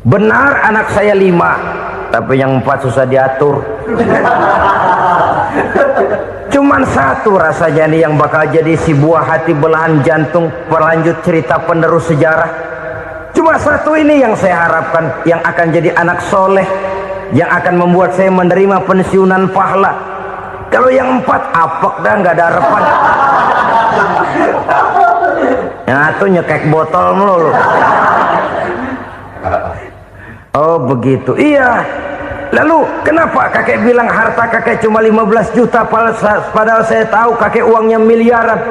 Benar anak saya 5, tapi yang 4 susah diatur. Cuman 1 rasanya nih yang bakal jadi si buah hati belahan jantung berlanjut cerita penerus sejarah. Cuma 1 ini yang saya harapkan, yang akan jadi anak soleh, yang akan membuat saya menerima pensiunan pahala. Kalau yang 4 apek dah, nggak ada harapan. Yang 1 nyekek botol melulu. Oh begitu, iya. Lalu kenapa kakek bilang harta kakek cuma 15 juta padahal saya tahu kakek uangnya miliaran,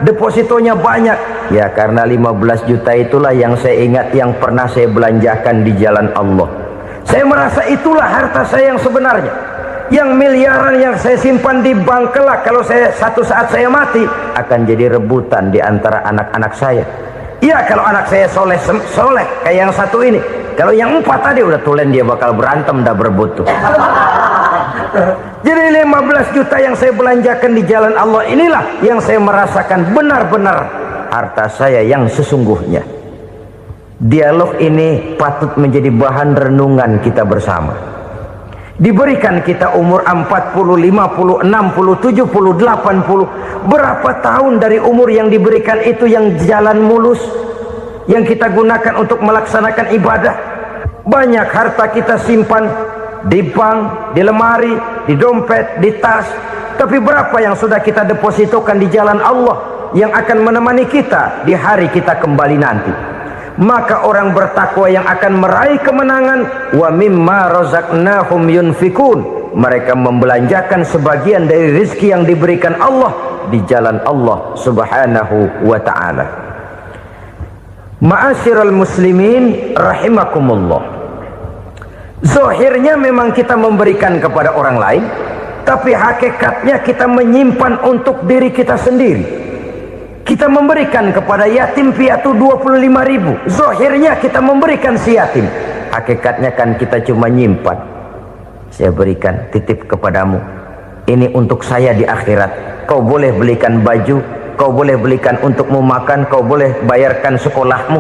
depositonya banyak? Ya karena 15 juta itulah yang saya ingat yang pernah saya belanjakan di jalan Allah. Saya merasa itulah harta saya yang sebenarnya. Yang miliaran yang saya simpan di bank kelak, kalau satu saat saya mati, akan jadi rebutan di antara anak-anak saya. Iya, kalau anak saya soleh kayak yang satu ini. Kalau yang 4 tadi udah tulen dia bakal berantem, dah berebut tuh. Jadi 15 juta yang saya belanjakan di jalan Allah inilah yang saya merasakan benar-benar harta saya yang sesungguhnya. Dialog ini patut menjadi bahan renungan kita bersama. Diberikan kita umur 40, 50, 60, 70, 80. Berapa tahun dari umur yang diberikan itu yang jalan mulus, yang kita gunakan untuk melaksanakan ibadah? Banyak harta kita simpan di bank, di lemari, di dompet, di tas. Tapi berapa yang sudah kita depositokan di jalan Allah yang akan menemani kita di hari kita kembali nanti? Maka orang bertakwa yang akan meraih kemenangan, wa mimma razaqnahum yunfikun, mereka membelanjakan sebagian dari rezeki yang diberikan Allah di jalan Allah subhanahu wa ta'ala. Ma'asyiral muslimin rahimakumullah, zahirnya memang kita memberikan kepada orang lain, tapi hakikatnya kita menyimpan untuk diri kita sendiri. Kita memberikan kepada yatim piatu 25.000. Zahirnya kita memberikan si yatim, hakikatnya kan kita cuma nyimpan. Saya berikan, titip kepadamu, ini untuk saya di akhirat. Kau boleh belikan baju, kau boleh belikan untukmu makan, kau boleh bayarkan sekolahmu.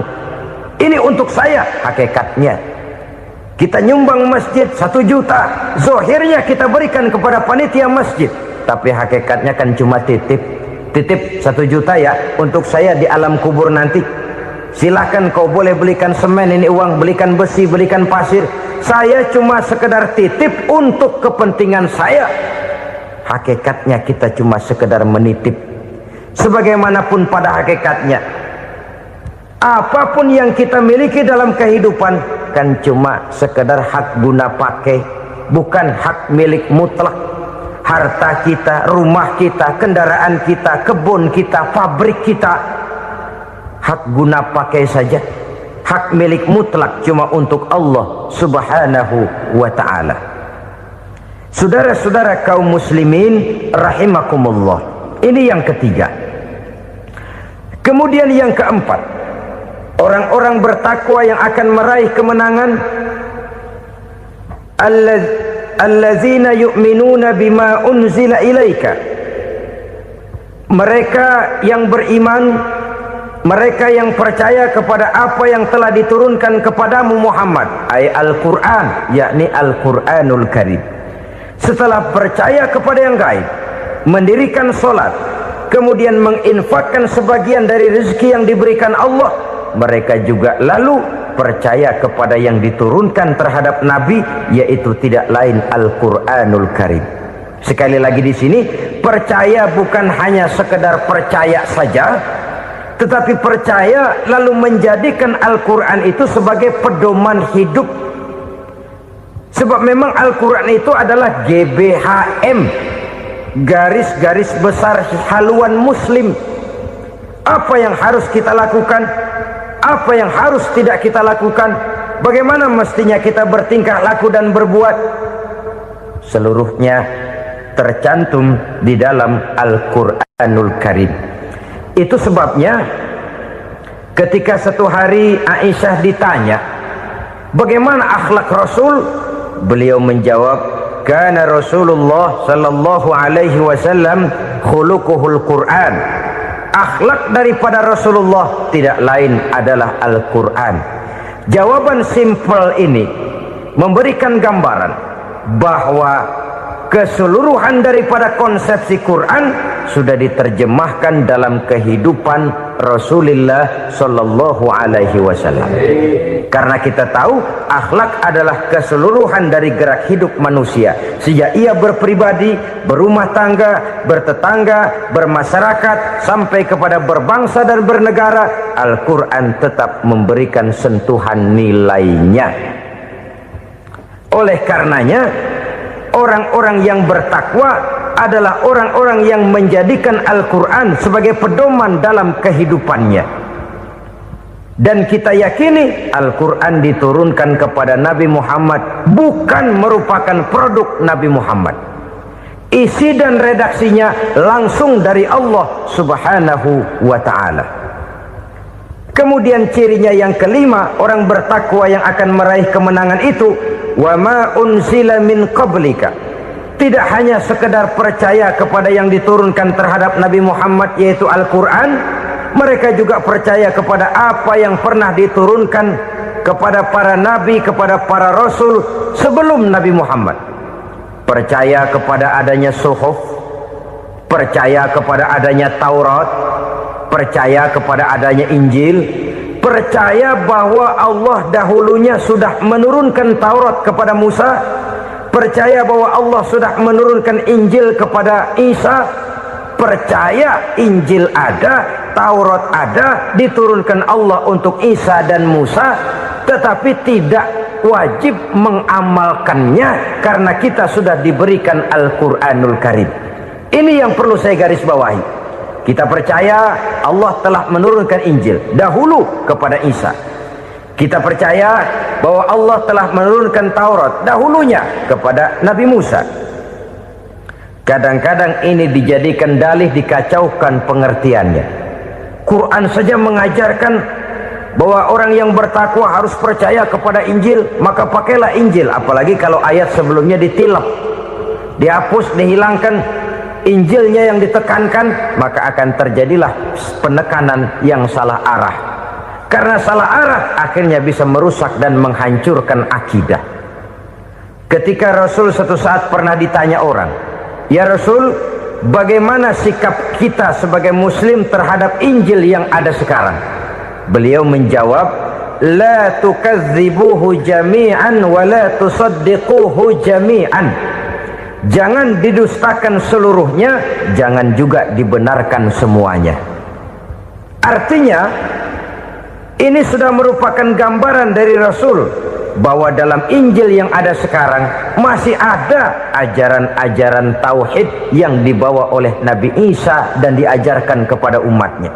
Ini untuk saya. Hakikatnya kita nyumbang masjid 1 juta, zahirnya kita berikan kepada panitia masjid, tapi hakikatnya kan cuma titip 1 juta ya, untuk saya di alam kubur nanti. Silahkan kau boleh belikan semen, ini uang, belikan besi, belikan pasir. Saya cuma sekedar titip untuk kepentingan saya. Hakikatnya kita cuma sekedar menitip. Sebagaimanapun pada hakikatnya, apapun yang kita miliki dalam kehidupan kan cuma sekedar hak guna pakai, bukan hak milik mutlak. Harta kita, rumah kita, kendaraan kita, kebun kita, pabrik kita, hak guna pakai saja. Hak milik mutlak cuma untuk Allah subhanahu wa ta'ala. Saudara-saudara kaum muslimin rahimakumullah, ini yang ketiga. Kemudian yang keempat, orang-orang bertakwa yang akan meraih kemenangan, allazina yu'minuna bima unzila ilaika, mereka yang beriman, mereka yang percaya kepada apa yang telah diturunkan kepadamu Muhammad, ay Al-Quran, yakni Al-Quranul Karim. Setelah percaya kepada yang gaib, mendirikan solat, kemudian menginfakkan sebagian dari rezeki yang diberikan Allah, mereka juga lalu percaya kepada yang diturunkan terhadap Nabi, yaitu tidak lain Al-Quranul Karim. Sekali lagi di sini, percaya bukan hanya sekedar percaya saja, tetapi percaya lalu menjadikan Al-Quran itu sebagai pedoman hidup. Sebab memang Al-Quran itu adalah GBHM, garis-garis besar haluan muslim. Apa yang harus kita lakukan, apa yang harus tidak kita lakukan, bagaimana mestinya kita bertingkah laku dan berbuat, seluruhnya tercantum di dalam Al-Quranul Karim. Itu sebabnya ketika satu hari Aisyah ditanya bagaimana akhlak Rasul, beliau menjawab, kana Rasulullah sallallahu alaihi wasallam khuluquhul Quran. Akhlak daripada Rasulullah tidak lain adalah Al-Quran. Jawaban simpel ini memberikan gambaran bahwa keseluruhan daripada konsepsi Quran sudah diterjemahkan dalam kehidupan Rasulullah sallallahu alaihi wasallam. Karena kita tahu akhlak adalah keseluruhan dari gerak hidup manusia, sejak ia berpribadi, berumah tangga, bertetangga, bermasyarakat, sampai kepada berbangsa dan bernegara. Al-Quran tetap memberikan sentuhan nilainya. Oleh karenanya, orang-orang yang bertakwa adalah orang-orang yang menjadikan Al-Quran sebagai pedoman dalam kehidupannya. Dan kita yakini Al-Quran diturunkan kepada Nabi Muhammad bukan merupakan produk Nabi Muhammad. Isi dan redaksinya langsung dari Allah Subhanahu wa ta'ala. Kemudian cirinya yang kelima, orang bertakwa yang akan meraih kemenangan itu, wa ma unzila min qablika. Tidak hanya sekedar percaya kepada yang diturunkan terhadap Nabi Muhammad yaitu Al-Quran, mereka juga percaya kepada apa yang pernah diturunkan kepada para nabi, kepada para rasul sebelum Nabi Muhammad. Percaya kepada adanya suhuf, percaya kepada adanya Taurat, percaya kepada adanya Injil, percaya bahwa Allah dahulunya sudah menurunkan Taurat kepada Musa, percaya bahwa Allah sudah menurunkan Injil kepada Isa, percaya Injil ada, Taurat ada, diturunkan Allah untuk Isa dan Musa, tetapi tidak wajib mengamalkannya karena kita sudah diberikan Al-Quranul Karim. Ini yang perlu saya garis bawahi. Kita percaya Allah telah menurunkan Injil dahulu kepada Isa. Kita percaya bahwa Allah telah menurunkan Taurat dahulunya kepada Nabi Musa. Kadang-kadang ini dijadikan dalih, dikacaukan pengertiannya. Quran saja mengajarkan bahwa orang yang bertakwa harus percaya kepada Injil, maka pakailah Injil. Apalagi kalau ayat sebelumnya ditilap, dihapus, dihilangkan, Injilnya yang ditekankan, maka akan terjadilah penekanan yang salah arah. Karena salah arah akhirnya bisa merusak dan menghancurkan akidah. Ketika Rasul suatu saat pernah ditanya orang, "Ya Rasul, bagaimana sikap kita sebagai muslim terhadap Injil yang ada sekarang?" Beliau menjawab, "La tukadzibuhu jami'an wa la tusaddiquhu jami'an." Jangan didustakan seluruhnya, jangan juga dibenarkan semuanya. Artinya, ini sudah merupakan gambaran dari Rasul bahwa dalam Injil yang ada sekarang masih ada ajaran-ajaran tauhid yang dibawa oleh Nabi Isa dan diajarkan kepada umatnya.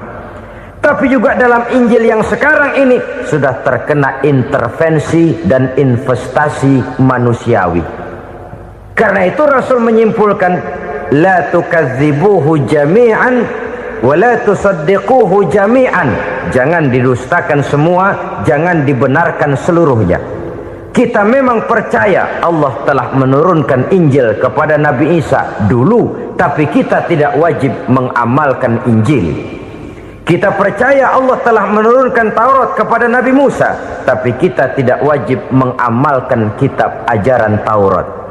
Tapi juga dalam Injil yang sekarang ini sudah terkena intervensi dan investasi manusiawi. Karena itu Rasul menyimpulkan, la tukadzibuhu jami'an wa la tusaddiquhu jami'an. Jangan didustakan semua, jangan dibenarkan seluruhnya. Kita memang percaya Allah telah menurunkan Injil kepada Nabi Isa dulu, tapi kita tidak wajib mengamalkan Injil. Kita percaya Allah telah menurunkan Taurat kepada Nabi Musa, tapi kita tidak wajib mengamalkan kitab ajaran Taurat.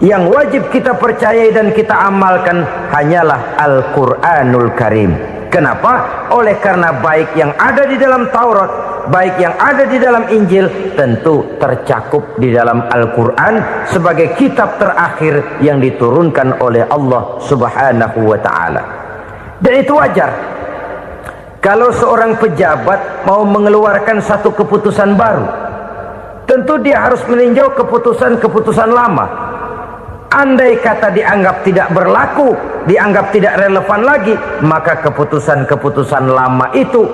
Yang wajib kita percayai dan kita amalkan hanyalah Al-Quranul Karim. Kenapa? Oleh karena baik yang ada di dalam Taurat, baik yang ada di dalam Injil, tentu tercakup di dalam Al-Quran sebagai kitab terakhir yang diturunkan oleh Allah Subhanahu wa ta'ala. Dan itu wajar. Kalau seorang pejabat mau mengeluarkan satu keputusan baru, tentu dia harus meninjau keputusan-keputusan lama. Andai kata dianggap tidak berlaku, dianggap tidak relevan lagi, maka keputusan-keputusan lama itu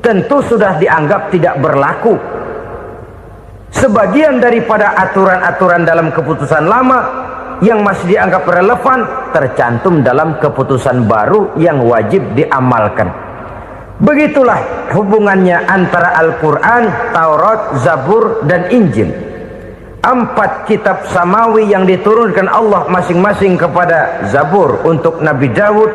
tentu sudah dianggap tidak berlaku. Sebagian daripada aturan-aturan dalam keputusan lama yang masih dianggap relevan tercantum dalam keputusan baru yang wajib diamalkan. Begitulah hubungannya antara Al-Quran, Taurat, Zabur, dan Injil. 4 kitab samawi yang diturunkan Allah masing-masing kepada Zabur untuk Nabi Daud,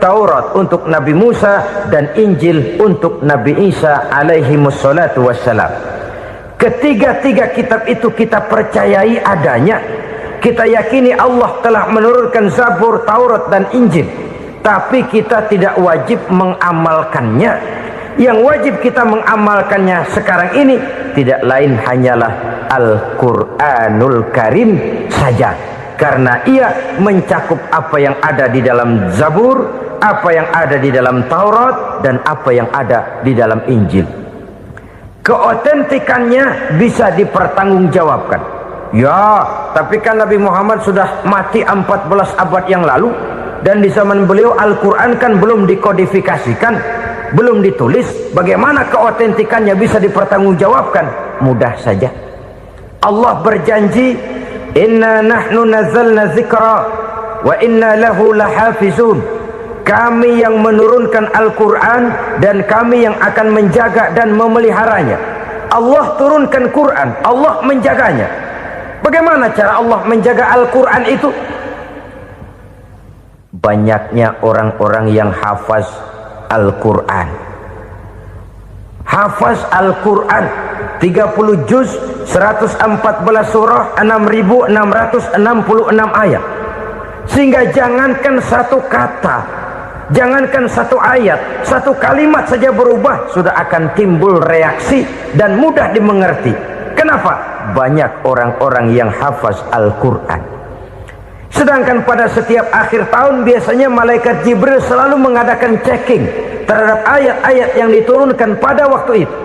Taurat untuk Nabi Musa, dan Injil untuk Nabi Isa alaihi wassalatu wassalam. Ketiga-tiga kitab itu kita percayai adanya. Kita yakini Allah telah menurunkan Zabur, Taurat, dan Injil, tapi kita tidak wajib mengamalkannya. Yang wajib kita mengamalkannya sekarang ini tidak lain hanyalah Al-Quranul Karim saja, karena ia mencakup apa yang ada di dalam Zabur, apa yang ada di dalam Taurat, dan apa yang ada di dalam Injil. Keotentikannya bisa dipertanggungjawabkan. Ya, tapi kan Nabi Muhammad sudah mati 14 abad yang lalu, dan di zaman beliau Al-Quran kan belum dikodifikasikan. belum ditulis, bagaimana keotentikannya bisa dipertanggungjawabkan? Mudah saja. Allah berjanji, inna nahnu nazzalna dzikra wa inna lahu lahafizun. Kami yang menurunkan Al-Quran dan kami yang akan menjaga dan memeliharanya. Allah turunkan Quran, Allah menjaganya. Bagaimana cara Allah menjaga Al-Quran itu? Banyaknya orang-orang yang hafaz Al-Quran. Hafaz Al-Quran 30 juz, 114 surah, 6.666 ayat. Sehingga jangankan satu kata, jangankan satu ayat, satu kalimat saja berubah, sudah akan timbul reaksi dan mudah dimengerti. Kenapa? Banyak orang-orang yang hafaz Al-Quran. Sedangkan pada setiap akhir tahun biasanya malaikat Jibril selalu mengadakan checking terhadap ayat-ayat yang diturunkan pada waktu itu.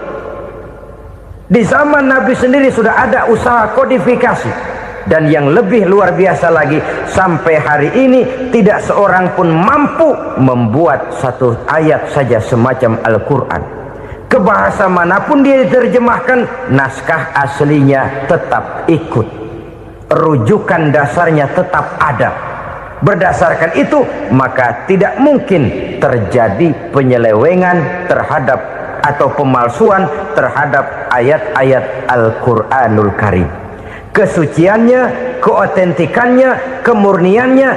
Di zaman Nabi sendiri sudah ada usaha kodifikasi. Dan yang lebih luar biasa lagi, sampai hari ini tidak seorang pun mampu membuat satu ayat saja semacam Al-Quran. Ke bahasa manapun dia diterjemahkan, naskah aslinya tetap ikut, rujukan dasarnya tetap ada. Berdasarkan itu, maka tidak mungkin terjadi penyelewengan terhadap atau pemalsuan terhadap ayat-ayat Al-Quranul Karim. Kesuciannya, keotentikannya, kemurniannya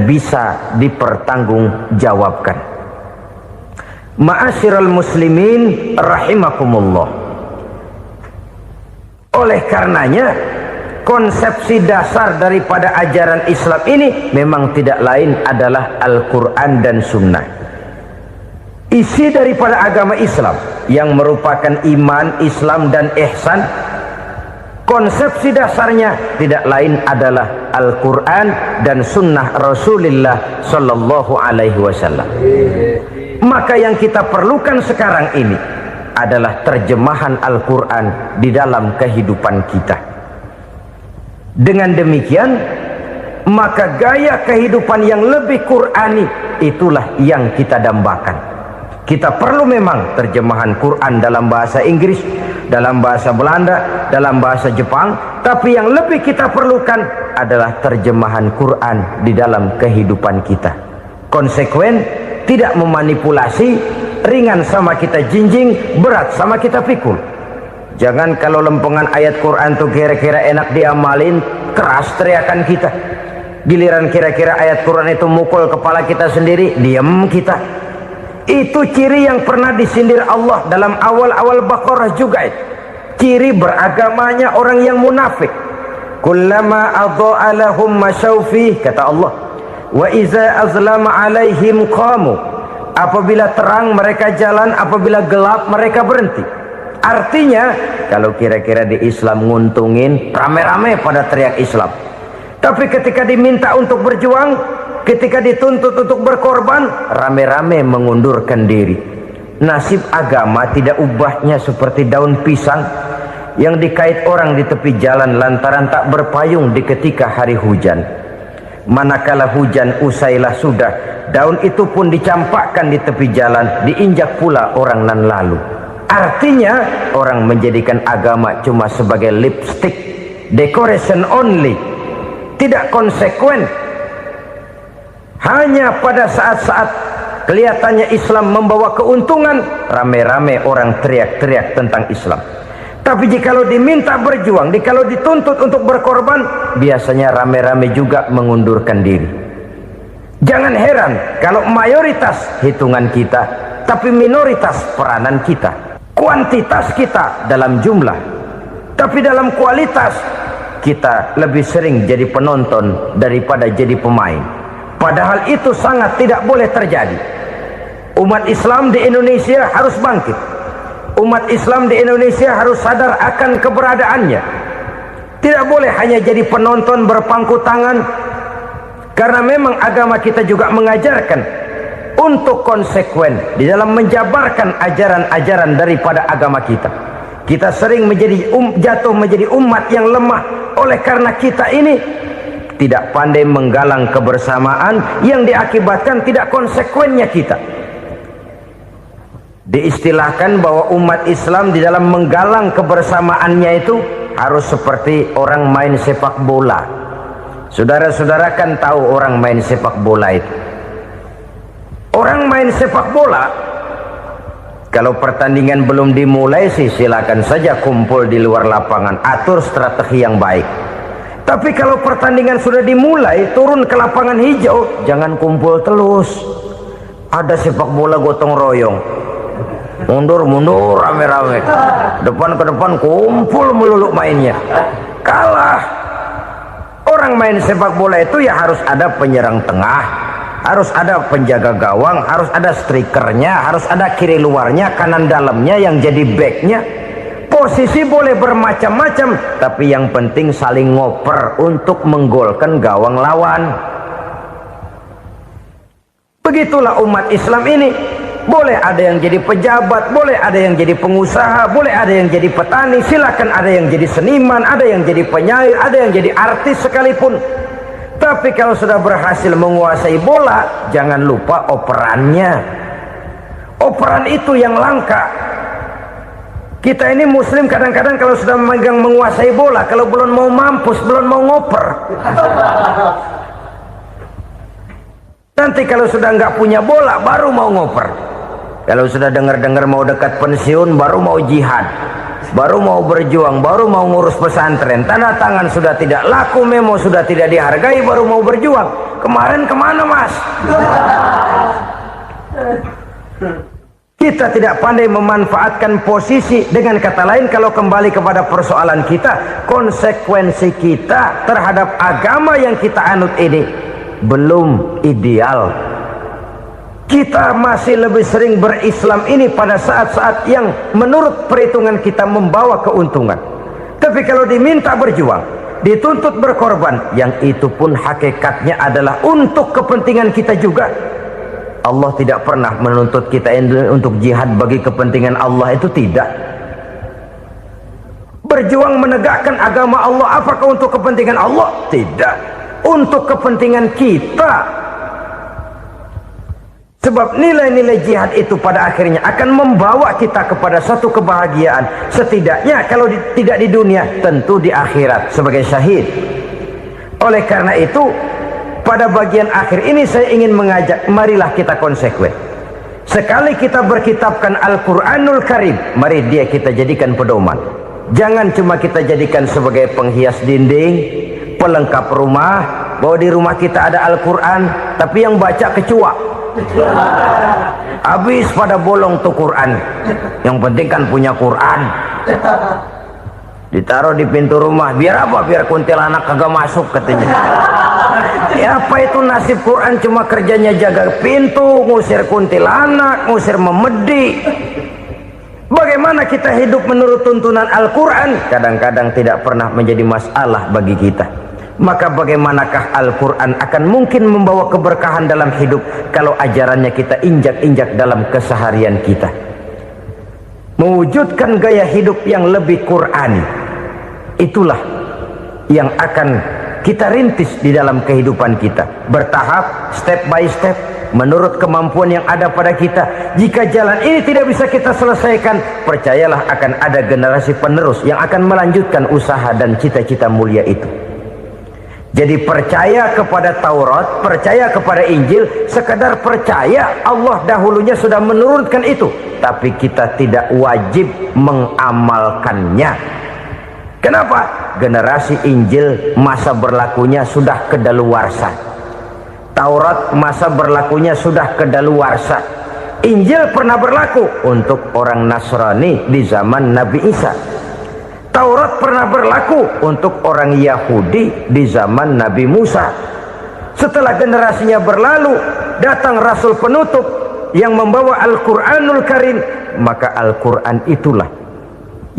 bisa dipertanggungjawabkan. Ma'asyiral muslimin rahimakumullah. Oleh karenanya, konsepsi dasar daripada ajaran Islam ini memang tidak lain adalah Al-Quran dan Sunnah. Isi daripada agama Islam yang merupakan iman, Islam dan ihsan, konsepsi dasarnya tidak lain adalah Al-Quran dan Sunnah Rasulullah Sallallahu Alaihi Wasallam. Maka yang kita perlukan sekarang ini adalah terjemahan Al-Quran di dalam kehidupan kita. Dengan demikian, maka gaya kehidupan yang lebih Qurani itulah yang kita dambakan. Kita perlu memang terjemahan Quran dalam bahasa Inggris, dalam bahasa Belanda, dalam bahasa Jepang, tapi yang lebih kita perlukan adalah terjemahan Quran di dalam kehidupan kita. Konsekuen, tidak memanipulasi, ringan sama kita jinjing, berat sama kita pikul. Jangan kalau lempengan ayat Quran tuh kira-kira enak diamalin, keras teriakan kita. Giliran kira-kira ayat Quran itu mukul kepala kita sendiri, diam kita. Itu ciri yang pernah disindir Allah dalam awal-awal Baqarah juga itu. Ciri beragamanya orang yang munafik. Kullama adha'a lahum masyawfih, kata Allah. Wa iza azlama alaihim qamu. Apabila terang mereka jalan, apabila gelap mereka berhenti. Artinya, kalau kira-kira di Islam nguntungin, rame-rame pada teriak Islam. Tapi ketika diminta untuk berjuang, ketika dituntut untuk berkorban, rame-rame mengundurkan diri. Nasib agama tidak ubahnya seperti daun pisang yang dikait orang di tepi jalan lantaran tak berpayung di ketika hari hujan. Manakala hujan usailah sudah, daun itu pun dicampakkan di tepi jalan, diinjak pula orang nan lalu. Artinya, orang menjadikan agama cuma sebagai lipstick, decoration only, tidak konsekuen. Hanya pada saat-saat kelihatannya Islam membawa keuntungan, rame-rame orang teriak-teriak tentang Islam. Tapi jikalau diminta berjuang, jikalau dituntut untuk berkorban, biasanya rame-rame juga mengundurkan diri. Jangan heran kalau mayoritas hitungan kita, tapi minoritas peranan kita. Kuantitas kita dalam jumlah, tapi dalam kualitas kita lebih sering jadi penonton daripada jadi pemain. Padahal itu sangat tidak boleh terjadi. Umat Islam di Indonesia harus bangkit. Umat Islam di Indonesia harus sadar akan keberadaannya. Tidak boleh hanya jadi penonton berpangku tangan. Karena memang agama kita juga mengajarkan untuk konsekuen di dalam menjabarkan ajaran-ajaran daripada agama kita. Kita sering menjadi jatuh menjadi umat yang lemah oleh karena kita ini tidak pandai menggalang kebersamaan yang diakibatkan tidak konsekuennya kita. Diistilahkan bahwa umat Islam di dalam menggalang kebersamaannya itu harus seperti orang main sepak bola. Saudara-saudara kan tahu orang main sepak bola itu. Orang main sepak bola, kalau pertandingan belum dimulai sih silakan saja kumpul di luar lapangan, atur strategi yang baik. Tapi kalau pertandingan sudah dimulai, turun ke lapangan hijau, jangan kumpul terus. Ada sepak bola gotong royong, mundur-mundur rame-rame, depan ke depan kumpul melulu mainnya, kalah. Orang main sepak bola itu ya harus ada penyerang tengah, harus ada penjaga gawang, harus ada strikernya, harus ada kiri luarnya, kanan dalamnya yang jadi backnya. Posisi boleh bermacam-macam, tapi yang penting saling ngoper untuk menggolkan gawang lawan. Begitulah umat Islam ini. Boleh ada yang jadi pejabat, boleh ada yang jadi pengusaha, boleh ada yang jadi petani, silakan ada yang jadi seniman, ada yang jadi penyair, ada yang jadi artis sekalipun. Tapi kalau sudah berhasil menguasai bola, jangan lupa operannya. Operan itu yang langka. Kita ini muslim kadang-kadang kalau sudah memegang menguasai bola, kalau belum mau mampus, belum mau ngoper. Nanti kalau sudah nggak punya bola, baru mau ngoper. Kalau sudah dengar-dengar mau dekat pensiun, baru mau jihad, baru mau berjuang, baru mau ngurus pesantren. Tanda tangan sudah tidak laku, memo sudah tidak dihargai, baru mau berjuang. Kemarin kemana mas? Kita tidak pandai memanfaatkan posisi. Dengan kata lain, kalau kembali kepada persoalan kita, konsekuensi kita terhadap agama yang kita anut ini belum ideal. Kita masih lebih sering berislam ini pada saat-saat yang menurut perhitungan kita membawa keuntungan. Tapi kalau diminta berjuang, dituntut berkorban, yang itu pun hakikatnya adalah untuk kepentingan kita juga. Allah tidak pernah menuntut kita untuk jihad bagi kepentingan Allah, itu tidak. Berjuang menegakkan agama Allah, apakah untuk kepentingan Allah? Tidak. Untuk kepentingan kita. Sebab nilai-nilai jihad itu pada akhirnya akan membawa kita kepada satu kebahagiaan. Setidaknya kalau tidak di dunia, tentu di akhirat sebagai syahid. Oleh karena itu, pada bagian akhir ini saya ingin mengajak, marilah kita konsekuen. Sekali kita berkitabkan Al-Quranul Karim, mari dia kita jadikan pedoman. Jangan cuma kita jadikan sebagai penghias dinding, pelengkap rumah, bahwa di rumah kita ada Al-Quran, tapi yang baca kecoa. Habis pada bolong tuh Quran. Yang penting kan punya Quran. Ditaruh di pintu rumah, biar apa? Biar kuntilanak kagak masuk katanya. Ya apa itu nasib Quran, cuma kerjanya jaga pintu, ngusir kuntilanak, ngusir memedi. Bagaimana kita hidup menurut tuntunan Al-Quran? Kadang-kadang tidak pernah menjadi masalah bagi kita. Maka bagaimanakah Al-Quran akan mungkin membawa keberkahan dalam hidup kalau ajarannya kita injak-injak dalam keseharian kita? Mewujudkan gaya hidup yang lebih Qurani, itulah yang akan kita rintis di dalam kehidupan kita, bertahap, step by step, menurut kemampuan yang ada pada kita. Jika jalan ini tidak bisa kita selesaikan, percayalah akan ada generasi penerus yang akan melanjutkan usaha dan cita-cita mulia itu. Jadi percaya kepada Taurat, percaya kepada Injil, sekadar percaya Allah dahulunya sudah menurunkan itu, tapi kita tidak wajib mengamalkannya. Kenapa? Generasi Injil masa berlakunya sudah kedaluarsa. Taurat masa berlakunya sudah kedaluarsa. Injil pernah berlaku untuk orang Nasrani di zaman Nabi Isa. Taurat pernah berlaku untuk orang Yahudi di zaman Nabi Musa. Setelah generasinya berlalu, datang Rasul penutup yang membawa Al-Quranul Karim. Maka Al-Quran itulah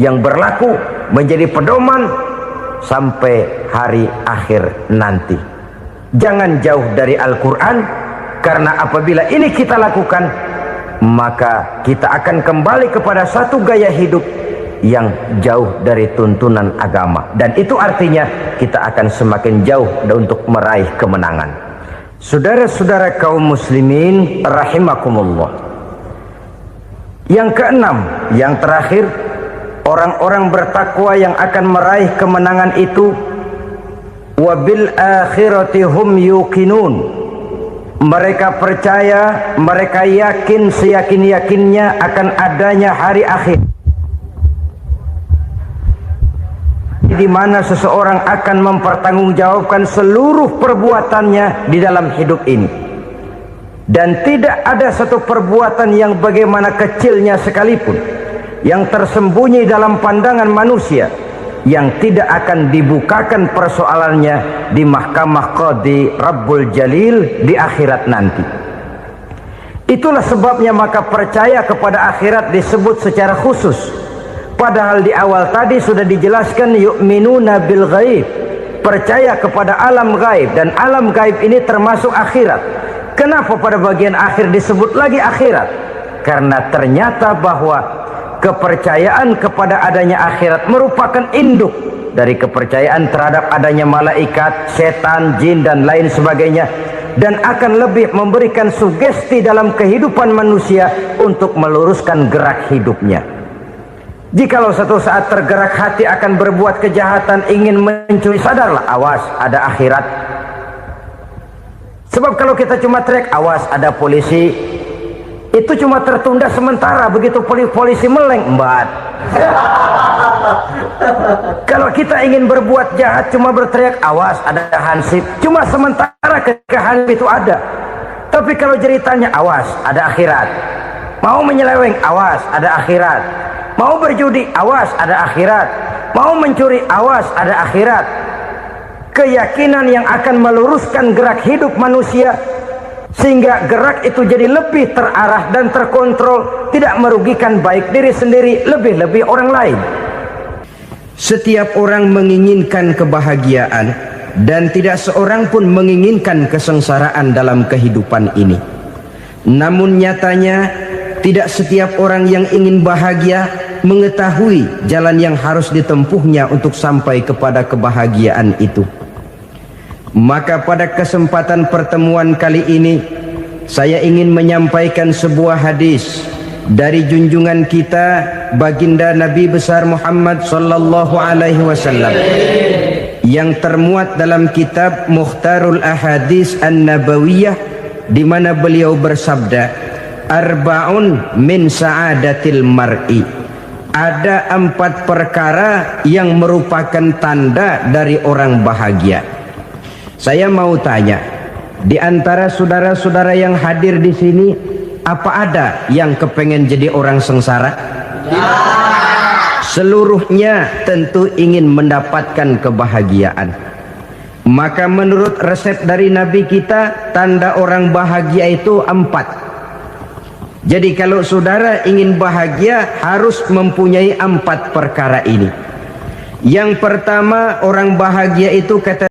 yang berlaku menjadi pedoman sampai hari akhir nanti. Jangan jauh dari Al-Quran, karena apabila ini kita lakukan, maka kita akan kembali kepada satu gaya hidup yang jauh dari tuntunan agama, dan itu artinya kita akan semakin jauh untuk meraih kemenangan. Saudara-saudara kaum muslimin rahimakumullah, Yang keenam, yang terakhir, orang-orang bertakwa yang akan meraih kemenangan itu wabil akhirati hum yuqinun. Mereka percaya, mereka yakin seyakin-yakinnya akan adanya hari akhir, di mana seseorang akan mempertanggungjawabkan seluruh perbuatannya di dalam hidup ini. Dan tidak ada satu perbuatan yang bagaimana kecilnya sekalipun yang tersembunyi dalam pandangan manusia yang tidak akan dibukakan persoalannya di mahkamah Qadi Rabbul Jalil di akhirat nanti. Itulah sebabnya maka percaya kepada akhirat disebut secara khusus. Padahal di awal tadi sudah dijelaskan yu'minuna bil ghaib, percaya kepada alam gaib, dan alam gaib ini termasuk akhirat. Kenapa pada bagian akhir disebut lagi akhirat? Karena ternyata bahwa kepercayaan kepada adanya akhirat merupakan induk dari kepercayaan terhadap adanya malaikat, setan, jin dan lain sebagainya, dan akan lebih memberikan sugesti dalam kehidupan manusia untuk meluruskan gerak hidupnya. Jikalau satu saat tergerak hati akan berbuat kejahatan, ingin mencuri, sadarlah, awas ada akhirat. Sebab kalau kita cuma teriak awas ada polisi, itu cuma tertunda sementara. Begitu polisi meleng, embat. Kalau kita ingin berbuat jahat cuma berteriak awas ada hansip, cuma sementara ketika hansip itu ada. Tapi kalau ceritanya awas ada akhirat, mau menyeleweng awas ada akhirat, mau berjudi awas ada akhirat, mau mencuri awas ada akhirat. Keyakinan yang akan meluruskan gerak hidup manusia sehingga gerak itu jadi lebih terarah dan terkontrol, tidak merugikan baik diri sendiri, lebih-lebih orang lain. Setiap orang menginginkan kebahagiaan, dan tidak seorang pun menginginkan kesengsaraan dalam kehidupan ini. Namun nyatanya tidak setiap orang yang ingin bahagia mengetahui jalan yang harus ditempuhnya untuk sampai kepada kebahagiaan itu. Maka pada kesempatan pertemuan kali ini saya ingin menyampaikan sebuah hadis dari junjungan kita baginda Nabi besar Muhammad sallallahu alaihi wasallam yang termuat dalam kitab Mukhtarul Ahadits An-Nabawiyah, di mana beliau bersabda, arba'un min sa'adatil mar'i, ada 4 perkara yang merupakan tanda dari orang bahagia. Saya mau tanya, di antara saudara-saudara yang hadir di sini, apa ada yang kepengen jadi orang sengsara? Ya. Seluruhnya tentu ingin mendapatkan kebahagiaan. Maka menurut resep dari Nabi kita, tanda orang bahagia itu 4. Jadi kalau saudara ingin bahagia harus mempunyai 4 perkara ini. Yang pertama, orang bahagia itu kata